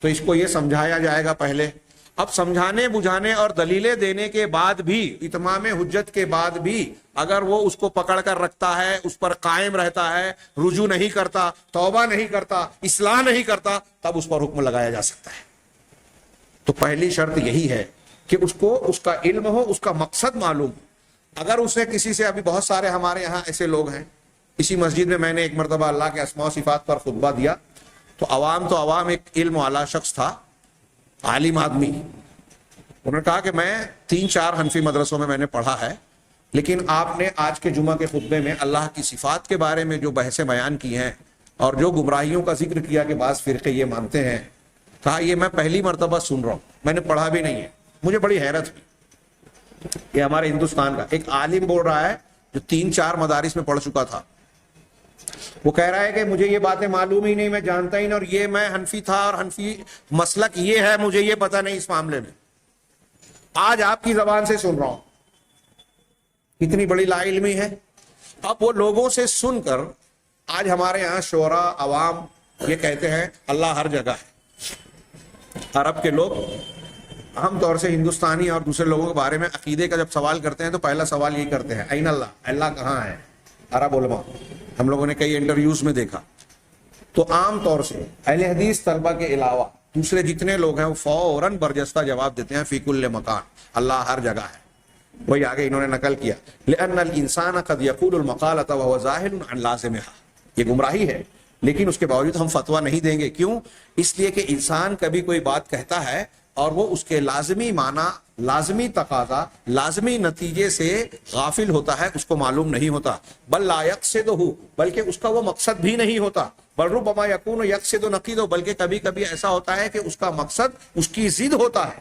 Speaker 1: تو اس کو یہ سمجھایا جائے گا پہلے. اب سمجھانے بجھانے اور دلیلیں دینے کے بعد بھی, اتمام حجت کے بعد بھی اگر وہ اس کو پکڑ کر رکھتا ہے, اس پر قائم رہتا ہے, رجوع نہیں کرتا, توبہ نہیں کرتا, اصلاح نہیں کرتا, تب اس پر حکم لگایا جا سکتا ہے. تو پہلی شرط یہی ہے کہ اس کو اس کا علم ہو, اس کا مقصد معلوم. اگر اسے کسی سے, ابھی بہت سارے ہمارے یہاں ایسے لوگ ہیں, اسی مسجد میں نے ایک مرتبہ اللہ کے اسماء و صفات پر خطبہ دیا تو عوام ایک علم والا شخص تھا, عالم آدمی. انہوں نے کہا کہ میں 3-4 حنفی مدرسوں میں نے پڑھا ہے, لیکن آپ نے آج کے جمعہ کے خطبے میں اللہ کی صفات کے بارے میں جو بحثیں بیان کی ہیں اور جو گمراہیوں کا ذکر کیا کہ بعض فرقے یہ مانتے ہیں, کہا یہ میں پہلی مرتبہ سن رہا ہوں, میں نے پڑھا بھی نہیں ہے. مجھے بڑی حیرت ہوئی. یہ ہمارے ہندوستان کا ایک عالم بول رہا ہے جو 3-4 مدارس میں پڑھ چکا تھا. وہ کہہ رہا ہے کہ مجھے یہ باتیں معلوم ہی نہیں, میں جانتا ہی نہیں, اور یہ میں حنفی تھا اور حنفی مسلک یہ ہے, مجھے یہ پتہ نہیں اس معاملے میں. آج آپ کی زبان سے سن رہا ہوں کتنی بڑی لا علمی ہے. اب وہ لوگوں سے سن کر آج ہمارے یہاں شعراء عوام یہ کہتے ہیں اللہ ہر جگہ ہے. عرب کے لوگ عام طور سے ہندوستانی اور دوسرے لوگوں کے بارے میں عقیدے کا جب سوال کرتے ہیں تو پہلا سوال یہ کرتے ہیں این اللہ, اللہ کہاں ہے. عرب علماء ہم لوگوں نے کئی انٹرویوز میں دیکھا تو عام طور سے اہل حدیث طلبہ کے علاوہ دوسرے جتنے لوگ ہیں وہ فوراً برجستہ جواب دیتے ہیں فی کل مکان, اللہ ہر جگہ ہے. وہی آگے انہوں نے نقل کیا لأن الانسان قد يقول المقالة وهو ظاہر عن لازمها. یہ گمراہی ہے لیکن اس کے باوجود ہم فتویٰ نہیں دیں گے. کیوں؟ اس لیے کہ انسان کبھی کوئی بات کہتا ہے اور وہ اس کے لازمی معنی, لازمی تقاضا, لازمی نتیجے سے غافل ہوتا ہے, اس کو معلوم نہیں ہوتا. بل لا یقصدہ, بلکہ اس کا وہ مقصد بھی نہیں ہوتا. بل ربما یکون یقصد نقیضہ, بلکہ کبھی کبھی ایسا ہوتا ہے کہ اس کا مقصد اس کی ضد ہوتا ہے.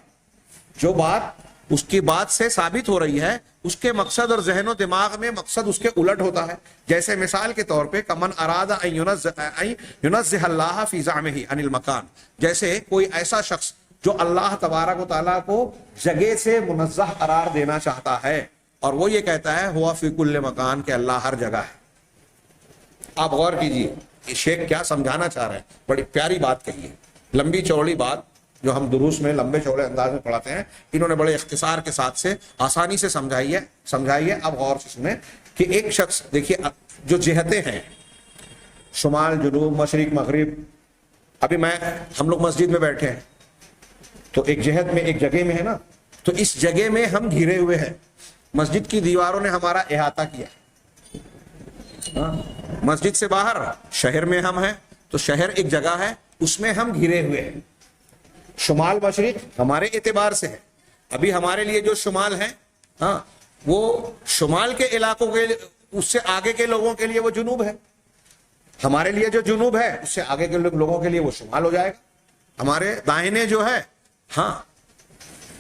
Speaker 1: جو بات اس کی بات سے ثابت ہو رہی ہے اس کے مقصد اور ذہن و دماغ میں مقصد اس کے الٹ ہوتا ہے. جیسے مثال کے طور پہ کمن اراد ان ینزہ اللہ فی زعمہ عن المکان, جیسے کوئی ایسا شخص جو اللہ تبارک و تعالیٰ کو جگہ سے منزہ قرار دینا چاہتا ہے اور وہ یہ کہتا ہے ہوا فی کل مکان, کہ اللہ ہر جگہ ہے. آپ غور کیجئے یہ شیخ کیا سمجھانا چاہ رہے ہیں. بڑی پیاری بات کہی ہے, لمبی چوڑی بات جو ہم دروس میں لمبے چوڑے انداز میں پڑھاتے ہیں, انہوں نے بڑے اختصار کے ساتھ سے آسانی سے سمجھائی ہے. اب غور سے سنیں کہ ایک شخص دیکھیے جو جہتیں ہیں شمال, جنوب, مشرق, مغرب. ابھی ہم لوگ مسجد میں بیٹھے ہیں تو ایک جہت میں ایک جگہ میں ہے نا, تو اس جگہ میں ہم گھرے ہوئے ہیں. مسجد کی دیواروں نے ہمارا احاطہ کیا. مسجد سے باہر شہر میں ہم ہیں تو شہر ایک جگہ ہے, اس میں ہم گھرے ہوئے ہیں. شمال مشرق ہمارے اعتبار سے ہے. ابھی ہمارے لیے جو شمال ہے وہ شمال کے علاقوں کے, اس سے آگے کے لوگوں کے لیے وہ جنوب ہے. ہمارے لیے جو جنوب ہے اس سے آگے کے لوگوں کے لیے وہ شمال ہو جائے گا. ہمارے دائنے جو ہے,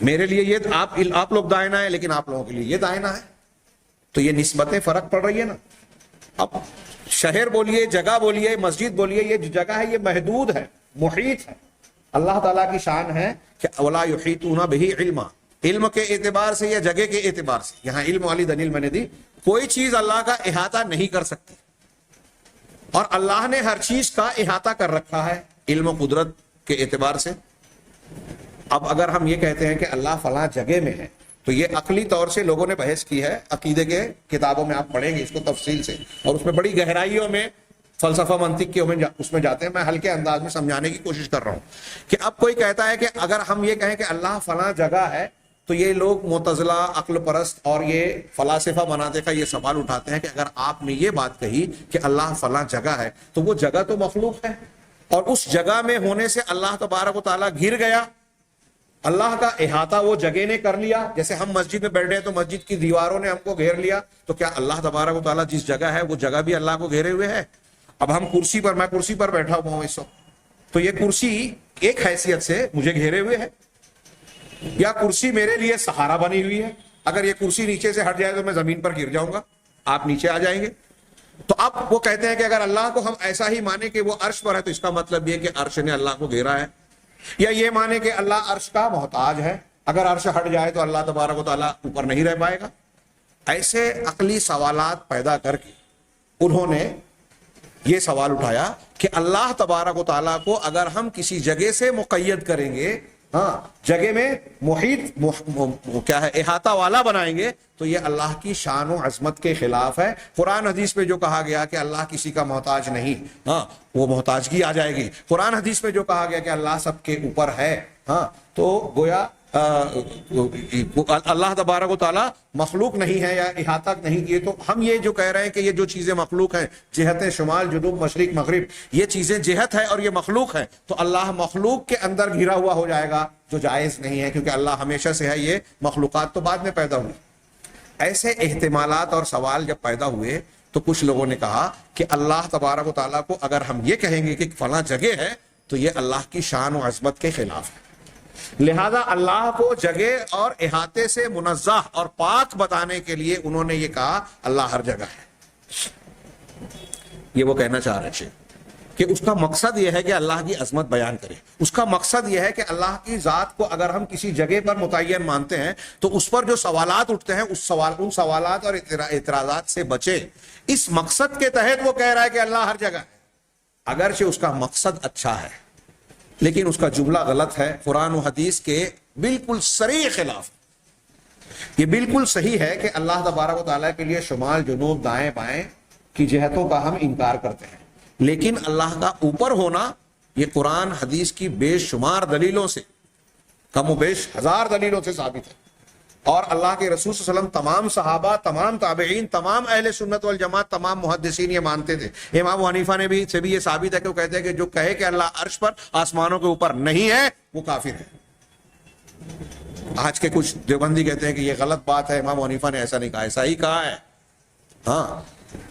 Speaker 1: میرے لیے یہ آپ لوگ دائنا ہے لیکن آپ لوگوں کے لیے یہ دائنا ہے. تو یہ نسبتیں فرق پڑ رہی ہے نا. اب شہر بولیے, جگہ بولیے, مسجد بولیے, یہ جو جگہ ہے یہ محدود ہے, محیط ہے. اللہ تعالیٰ کی شان ہے کہ وَلَا يُحِيطُونَ بِهِ عِلْمًا, علم کے اعتبار سے یا جگہ کے اعتبار سے, یہاں علم والی دلیل میں نے دی, کوئی چیز اللہ کا احاطہ نہیں کر سکتی. اور اللہ نے ہر چیز کا احاطہ کر رکھا ہے علم و قدرت کے اعتبار سے. اب اگر ہم یہ کہتے ہیں کہ اللہ فلاں جگہ میں ہے تو یہ عقلی طور سے لوگوں نے بحث کی ہے. عقیدے کے کتابوں میں آپ پڑھیں گے اس کو تفصیل سے, اور اس میں بڑی گہرائیوں میں فلسفہ منطق کے اس میں جاتے ہیں. میں ہلکے انداز میں سمجھانے کی کوشش کر رہا ہوں کہ اب کوئی کہتا ہے کہ اگر ہم یہ کہیں کہ اللہ فلاں جگہ ہے تو یہ لوگ معتزلہ, عقل پرست اور یہ فلاسفہ بناتے کا یہ سوال اٹھاتے ہیں کہ اگر آپ نے یہ بات کہی کہ اللہ فلاں جگہ ہے تو وہ جگہ تو مخلوق ہے, اور اس جگہ میں ہونے سے اللہ تبارک و تعالیٰ گھر گیا, اللہ کا احاطہ وہ جگہ نے کر لیا. جیسے ہم مسجد میں بیٹھے ہیں تو مسجد کی دیواروں نے ہم کو گھیر لیا, تو کیا اللہ تبارک و تعالیٰ جس جگہ ہے وہ جگہ بھی اللہ کو گھیرے ہوئے ہے؟ اب ہم کرسی پر, میں کرسی پر بیٹھا ہوا ہوں اس وقت, تو یہ کرسی ایک حیثیت سے مجھے گھیرے ہوئے ہے, یا کرسی میرے لیے سہارا بنی ہوئی ہے. اگر یہ کرسی نیچے سے ہٹ جائے تو میں زمین پر گر جاؤں گا, آپ نیچے آ جائیں گے. تو اب وہ کہتے ہیں کہ اگر اللہ کو ہم ایسا ہی مانے کہ وہ عرش پر ہے تو اس کا مطلب یہ کہ عرش نے اللہ کو گھیرا ہے, یا یہ مانے کہ اللہ عرش کا محتاج ہے, اگر عرش ہٹ جائے تو اللہ تبارک و تعالیٰ اوپر نہیں رہ پائے گا. ایسے عقلی سوالات پیدا کر کے انہوں نے یہ سوال اٹھایا کہ اللہ تبارک و تعالیٰ کو اگر ہم کسی جگہ سے مقید کریں گے, جگہ میں محیط کیا ہے احاطہ والا بنائیں گے, تو یہ اللہ کی شان و عظمت کے خلاف ہے. قرآن حدیث میں جو کہا گیا کہ اللہ کسی کا محتاج نہیں, وہ محتاجگی آ جائے گی. قرآن حدیث میں جو کہا گیا کہ اللہ سب کے اوپر ہے, تو گویا اللہ تبارک و تعالیٰ مخلوق نہیں ہے یا احاطہ نہیں کیے. تو ہم یہ جو کہہ رہے ہیں کہ یہ جو چیزیں مخلوق ہیں, جہتیں شمال, جنوب, مشرق, مغرب, یہ چیزیں جہت ہے اور یہ مخلوق ہے, تو اللہ مخلوق کے اندر گھرا ہوا ہو جائے گا, جو جائز نہیں ہے, کیونکہ اللہ ہمیشہ سے ہے, یہ مخلوقات تو بعد میں پیدا ہوئی. ایسے احتمالات اور سوال جب پیدا ہوئے تو کچھ لوگوں نے کہا کہ اللہ تبارک و تعالیٰ کو اگر ہم یہ کہیں گے کہ فلاں جگہ ہے تو یہ اللہ کی شان و عظمت کے خلاف ہے. لہذا اللہ کو جگہ اور احاطے سے منزہ اور پاک بتانے کے لیے انہوں نے یہ کہا اللہ ہر جگہ ہے. یہ وہ کہنا چاہ رہے تھے. کہ اس کا مقصد یہ ہے کہ اللہ کی عظمت بیان کرے، اس کا مقصد یہ ہے کہ اللہ کی ذات کو اگر ہم کسی جگہ پر متعین مانتے ہیں تو اس پر جو سوالات اٹھتے ہیں ان سوالات اور اعتراضات سے بچے۔ اس مقصد کے تحت وہ کہہ رہا ہے کہ اللہ ہر جگہ ہے، اگرچہ اس کا مقصد اچھا ہے لیکن اس کا جملہ غلط ہے، قرآن و حدیث کے بالکل صریح خلاف۔ یہ بالکل صحیح ہے کہ اللہ تبارک و تعالیٰ کے لیے شمال جنوب دائیں بائیں کی جہتوں کا ہم انکار کرتے ہیں، لیکن اللہ کا اوپر ہونا یہ قرآن حدیث کی بے شمار دلیلوں سے، کم و بیش 1000 دلیلوں سے ثابت ہے۔ اور اللہ کے رسول صلی اللہ علیہ وسلم، تمام صحابہ، تمام تابعین، تمام اہل سنت والجماعت، تمام محدثین یہ مانتے تھے۔ امام ابو حنیفہ نے بھی یہ ثابت ہے کہ وہ کہتے ہیں کہ جو کہے کہ اللہ عرش پر آسمانوں کے اوپر نہیں ہے وہ کافر ہے۔ آج کے کچھ دیوبندی کہتے ہیں کہ یہ غلط بات ہے، امام ابو حنیفہ نے ایسا نہیں کہا، ایسا ہی کہا ہے۔ ہاں،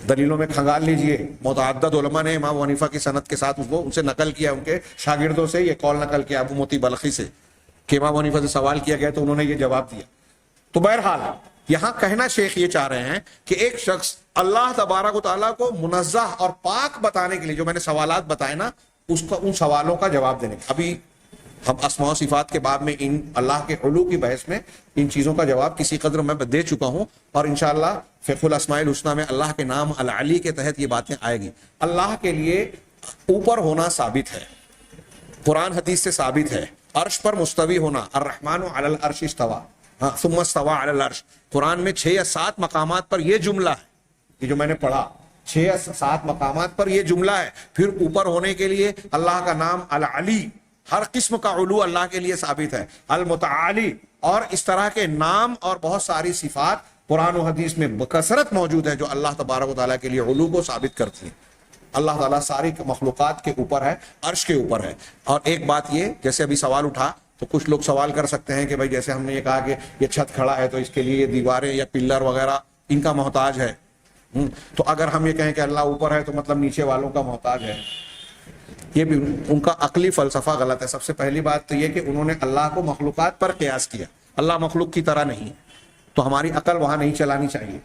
Speaker 1: دلیلوں میں کھنگال لیجئے، متعدد علماء نے امام ابو حنیفہ کی سند کے ساتھ ان سے نقل کیا، ان کے شاگردوں سے یہ قول نقل کیا، ابو موتی بلخی سے، کہ امام ابو حنیفہ سے سوال کیا گیا تو انہوں نے یہ جواب دیا۔ تو بہرحال یہاں کہنا شیخ یہ چاہ رہے ہیں کہ ایک شخص اللہ تبارک و تعالیٰ کو منزہ اور پاک بتانے کے لیے جو میں نے سوالات بتائے نا، ان سوالوں کا جواب دینے کا، ابھی ہم اسماء و صفات کے باب میں ان اللہ کے علو کی بحث میں ان چیزوں کا جواب کسی قدر میں دے چکا ہوں، اور انشاءاللہ فقہ الاسماء الحسنی میں اللہ کے نام العلی کے تحت یہ باتیں آئے گی۔ اللہ کے لیے اوپر ہونا ثابت ہے، قرآن حدیث سے ثابت ہے۔ عرش پر مستوی ہونا، الرحمن علی العرش استوى، ثم استوى علی العرش، قرآن میں 6 یا 7 مقامات پر یہ جملہ ہے، یہ جو میں نے پڑھا 6 یا 7 مقامات پر یہ جملہ ہے۔ پھر اوپر ہونے کے لیے اللہ کا نام العلی، ہر قسم کا علو اللہ کے لیے ثابت ہے، المتعالی، اور اس طرح کے نام اور بہت ساری صفات قرآن و حدیث میں بکثرت موجود ہے جو اللہ تبارک و تعالیٰ کے لیے علو کو ثابت کرتی ہیں۔ اللہ تعالیٰ ساری مخلوقات کے اوپر ہے، عرش کے اوپر ہے۔ اور ایک بات یہ، جیسے ابھی سوال اٹھا تو کچھ لوگ سوال کر سکتے ہیں کہ بھائی جیسے ہم نے یہ کہا کہ یہ چھت کھڑا ہے تو اس کے لیے یہ دیواریں یا پلر وغیرہ ان کا محتاج ہے، تو اگر ہم یہ کہیں کہ اللہ اوپر ہے تو مطلب نیچے والوں کا محتاج ہے، یہ بھی ان کا عقلی فلسفہ غلط ہے۔ سب سے پہلی بات تو یہ کہ انہوں نے اللہ کو مخلوقات پر قیاس کیا، اللہ مخلوق کی طرح نہیں ہے، تو ہماری عقل وہاں نہیں چلانی چاہیے۔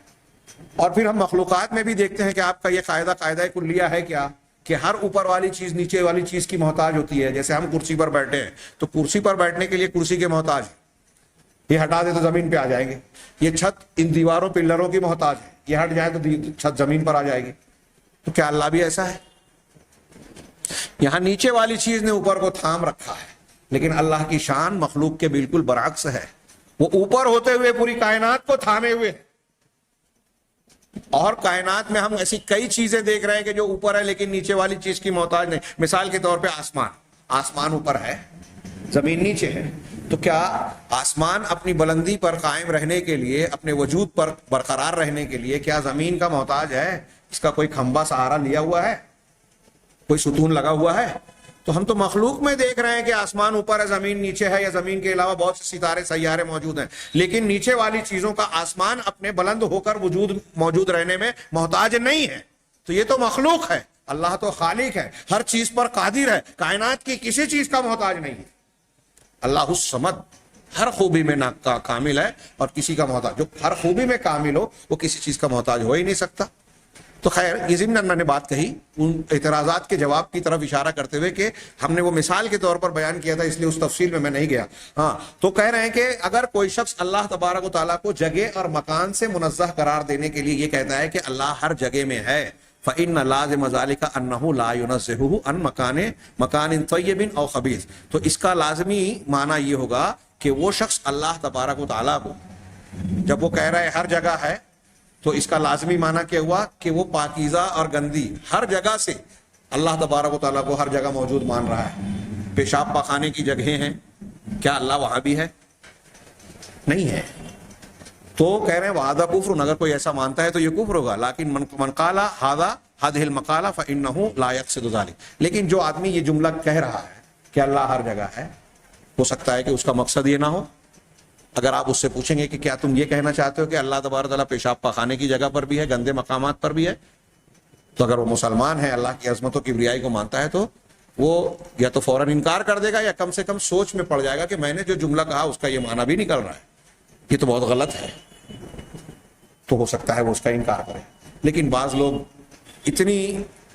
Speaker 1: اور پھر ہم مخلوقات میں بھی دیکھتے ہیں کہ آپ کا یہ قاعدہ کلیہ ہے کیا کہ ہر اوپر والی چیز نیچے والی چیز کی محتاج ہوتی ہے۔ جیسے ہم کرسی پر بیٹھے ہیں تو کرسی پر بیٹھنے کے لیے کرسی کے محتاج ہے، یہ ہٹا دے تو زمین پہ آ جائیں گے۔ یہ چھت ان دیواروں پلروں کی محتاج ہے، یہ ہٹ جائے تو چھت زمین پر آ جائے گی۔ تو کیا اللہ بھی ایسا ہے؟ یہاں نیچے والی چیز نے اوپر کو تھام رکھا ہے، لیکن اللہ کی شان مخلوق کے بالکل برعکس ہے، وہ اوپر ہوتے ہوئے پوری کائنات کو تھامے ہوئے ہے۔ اور کائنات میں ہم ایسی کئی چیزیں دیکھ رہے ہیں کہ جو اوپر ہے لیکن نیچے والی چیز کی محتاج نہیں۔ مثال کے طور پہ آسمان اوپر ہے، زمین نیچے ہے، تو کیا آسمان اپنی بلندی پر قائم رہنے کے لیے، اپنے وجود پر برقرار رہنے کے لیے کیا زمین کا محتاج ہے؟ اس کا کوئی کھمبا سہارا لیا ہوا ہے، کوئی ستون لگا ہوا ہے؟ تو ہم تو مخلوق میں دیکھ رہے ہیں کہ آسمان اوپر ہے، زمین نیچے ہے، یا زمین کے علاوہ بہت سے ستارے سیارے موجود ہیں، لیکن نیچے والی چیزوں کا آسمان اپنے بلند ہو کر موجود رہنے میں محتاج نہیں ہے۔ تو یہ تو مخلوق ہے، اللہ تو خالق ہے، ہر چیز پر قادر ہے، کائنات کی کسی چیز کا محتاج نہیں ہے۔ اللہ الصمد، ہر خوبی میں کامل ہے اور کسی کا محتاج، جو ہر خوبی میں کامل ہو وہ کسی چیز کا محتاج ہو ہی نہیں سکتا۔ تو خیر، یہ ضمن میں نے بات کہی ان اعتراضات کے جواب کی طرف اشارہ کرتے ہوئے کہ ہم نے وہ مثال کے طور پر بیان کیا تھا، اس لیے اس تفصیل میں نہیں گیا۔ ہاں، تو کہہ رہے ہیں کہ اگر کوئی شخص اللہ تبارک و تعالیٰ کو جگہ اور مکان سے منزہ قرار دینے کے لیے یہ کہتا ہے کہ اللہ ہر جگہ میں ہے، فَإِنَّ لَازِمَ ذَلِكَ أَنَّهُ لَا يُنَزِّهُهُ عَن مَكَانٍ طَيِّبٍ أَوْ خَبِيثٍ، تو اس کا لازمی معنی یہ ہوگا کہ وہ شخص اللہ تبارک و تعالیٰ کو جب وہ کہہ رہا ہے ہر جگہ ہے، تو اس کا لازمی معنی کیا ہوا کہ وہ پاکیزہ اور گندی ہر جگہ سے اللہ تبارک و تعالیٰ کو ہر جگہ موجود مان رہا ہے۔ پیشاب پاخانے کی جگہیں ہیں، کیا اللہ وہاں بھی ہے؟ نہیں ہے۔ تو کہہ رہے ہیں وَهَذَا كُفْرٌ، اگر کوئی ایسا مانتا ہے تو یہ کفر ہوگا، لیکن من قال هذه المقالہ فإنه لا يقصد ذلك، لیکن جو آدمی یہ جملہ کہہ رہا ہے کہ اللہ ہر جگہ ہے، ہو سکتا ہے کہ اس کا مقصد یہ نہ ہو۔ اگر آپ اس سے پوچھیں گے کہ کیا تم یہ کہنا چاہتے ہو کہ اللہ تبارک تعالیٰ پیشاب پاخانے کی جگہ پر بھی ہے، گندے مقامات پر بھی ہے، تو اگر وہ مسلمان ہے، اللہ کی عظمت و کبریائی کو مانتا ہے، تو وہ یا تو فوراً انکار کر دے گا یا کم سے کم سوچ میں پڑ جائے گا کہ میں نے جو جملہ کہا اس کا یہ معنی بھی نکل رہا ہے، یہ تو بہت غلط ہے، تو ہو سکتا ہے وہ اس کا انکار کرے۔ لیکن بعض لوگ اتنی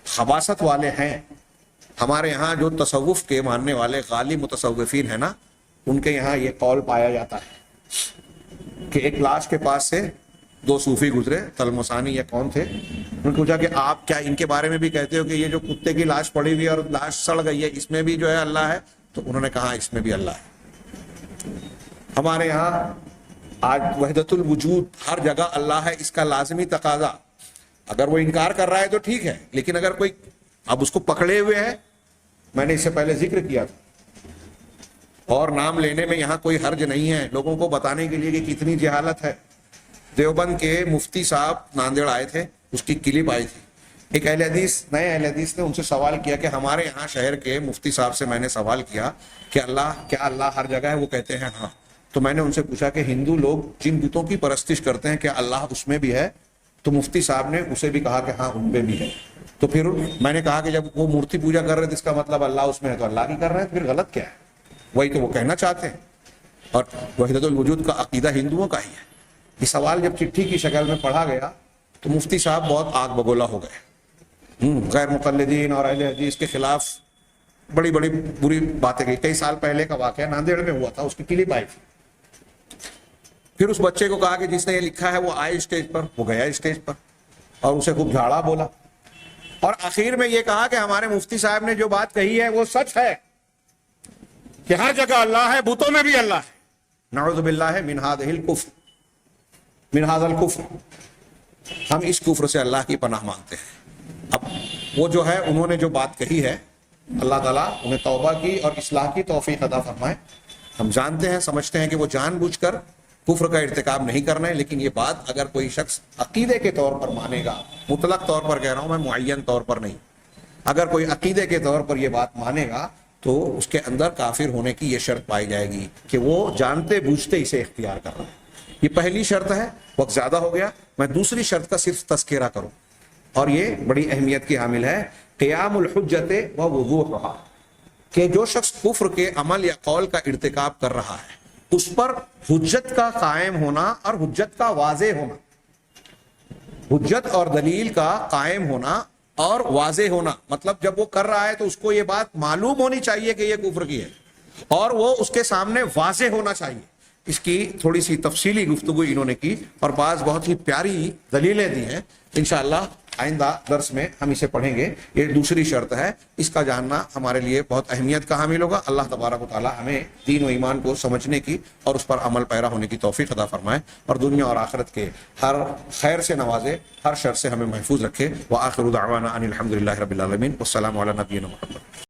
Speaker 1: خباثت والے ہیں ہمارے یہاں جو تصوف کے ماننے والے غالی متصوفین ہیں نا، ان کے یہاں یہ قول پایا جاتا ہے کہ ایک لاش کے پاس سے دو صوفی گزرے، تلمسانی یا کون تھے، انہوں نے پوچھا کہ آپ کیا ان کے بارے میں بھی کہتے ہو کہ یہ جو کتے کی لاش پڑی ہوئی ہے اور لاش سڑ گئی ہے، اس میں بھی جو ہے اللہ ہے؟ تو انہوں نے کہا اس میں بھی اللہ ہے۔ ہمارے یہاں آج وحدت الوجود، ہر جگہ اللہ ہے، اس کا لازمی تقاضا، اگر وہ انکار کر رہا ہے تو ٹھیک ہے، لیکن اگر کوئی اب اس کو پکڑے ہوئے ہے، میں نے اس سے پہلے ذکر کیا تھا، اور نام لینے میں یہاں کوئی حرج نہیں ہے، لوگوں کو بتانے کے لیے کہ کتنی جہالت ہے۔ دیوبند کے مفتی صاحب ناندیڑ آئے تھے، اس کی کلپ آئی تھی، ایک اہل حدیث، نئے اہل حدیث نے ان سے سوال کیا کہ ہمارے یہاں شہر کے مفتی صاحب سے میں نے سوال کیا کہ کیا اللہ ہر جگہ ہے؟ وہ کہتے ہیں ہاں۔ تو میں نے ان سے پوچھا کہ ہندو لوگ جن بتوں کی پرستش کرتے ہیں کیا اللہ اس میں بھی ہے؟ تو مفتی صاحب نے اسے بھی کہا کہ ہاں ان پہ بھی ہے۔ تو پھر میں نے کہا کہ جب وہ مورتی پوجا کر رہے تھے اس کا مطلب اللہ اس میں ہے، تو اللہ کی کر رہے ہیں، پھر غلط کیا ہے؟ وہی تو وہ کہنا چاہتے ہیں، اور وحدت الوجود کا عقیدہ ہندوؤں کا ہی ہے۔ یہ سوال جب چٹھی کی شکل میں پڑھا گیا تو مفتی صاحب بہت آگ بگولا ہو گئے، غیر مقلدین اور اہل حدیث کے خلاف بڑی بڑی بری باتیں گئی۔ کئی سال پہلے کا واقعہ ناندیڑ میں ہوا تھا، اس کی کلپ آئی تھی۔ پھر اس بچے کو کہا کہ جس نے یہ لکھا ہے وہ آئے اسٹیج پر، وہ گیا اسٹیج پر اور اسے خوب جھاڑا بولا، اور آخر میں یہ کہا کہ ہمارے مفتی صاحب نے جو بات کہی ہے وہ سچ ہے کہ ہر جگہ اللہ ہے، بتوں میں بھی اللہ ہے۔ نعوذ باللہ من ھذہ الکفر، من ھذا الکفر، ہم اس کفر سے اللہ کی پناہ مانگتے ہیں۔ اب وہ جو ہے انہوں نے جو بات کہی ہے، اللہ تعالیٰ انہیں توبہ کی اور اصلاح کی توفیق عطا فرمائے۔ ہم جانتے ہیں، سمجھتے ہیں کہ وہ جان بوجھ کر کفر کا ارتکاب نہیں کرنا ہے، لیکن یہ بات اگر کوئی شخص عقیدے کے طور پر مانے گا، مطلق طور پر کہہ رہا ہوں میں، معین طور پر نہیں، اگر کوئی عقیدے کے طور پر یہ بات مانے گا تو اس کے اندر کافر ہونے کی یہ شرط پائی جائے گی کہ وہ جانتے بوجھتے اسے اختیار کر رہا ہے۔ یہ پہلی شرط ہے۔ وقت زیادہ ہو گیا، میں دوسری شرط کا صرف تذکرہ کروں، اور یہ بڑی اہمیت کی حامل ہے، قیام الحجت و وضوحها، کہ جو شخص کفر کے عمل یا قول کا ارتکاب کر رہا ہے اس پر حجت کا قائم ہونا اور حجت کا واضح ہونا، حجت اور دلیل کا قائم ہونا اور واضح ہونا، مطلب جب وہ کر رہا ہے تو اس کو یہ بات معلوم ہونی چاہیے کہ یہ کفر کی ہے، اور وہ اس کے سامنے واضح ہونا چاہیے۔ اس کی تھوڑی سی تفصیلی گفتگو انہوں نے کی اور بعض بہت ہی پیاری دلیلیں دی ہیں، انشاءاللہ آئندہ درس میں ہم اسے پڑھیں گے۔ یہ دوسری شرط ہے، اس کا جاننا ہمارے لیے بہت اہمیت کا حامل ہوگا۔ اللہ تبارک و تعالی ہمیں دین و ایمان کو سمجھنے کی اور اس پر عمل پیرا ہونے کی توفیق عطا فرمائے، اور دنیا اور آخرت کے ہر خیر سے نوازے، ہر شر سے ہمیں محفوظ رکھے۔ وآخر دعوانا ان الحمد للہ رب العالمین، والسلام علی نبینا محمد۔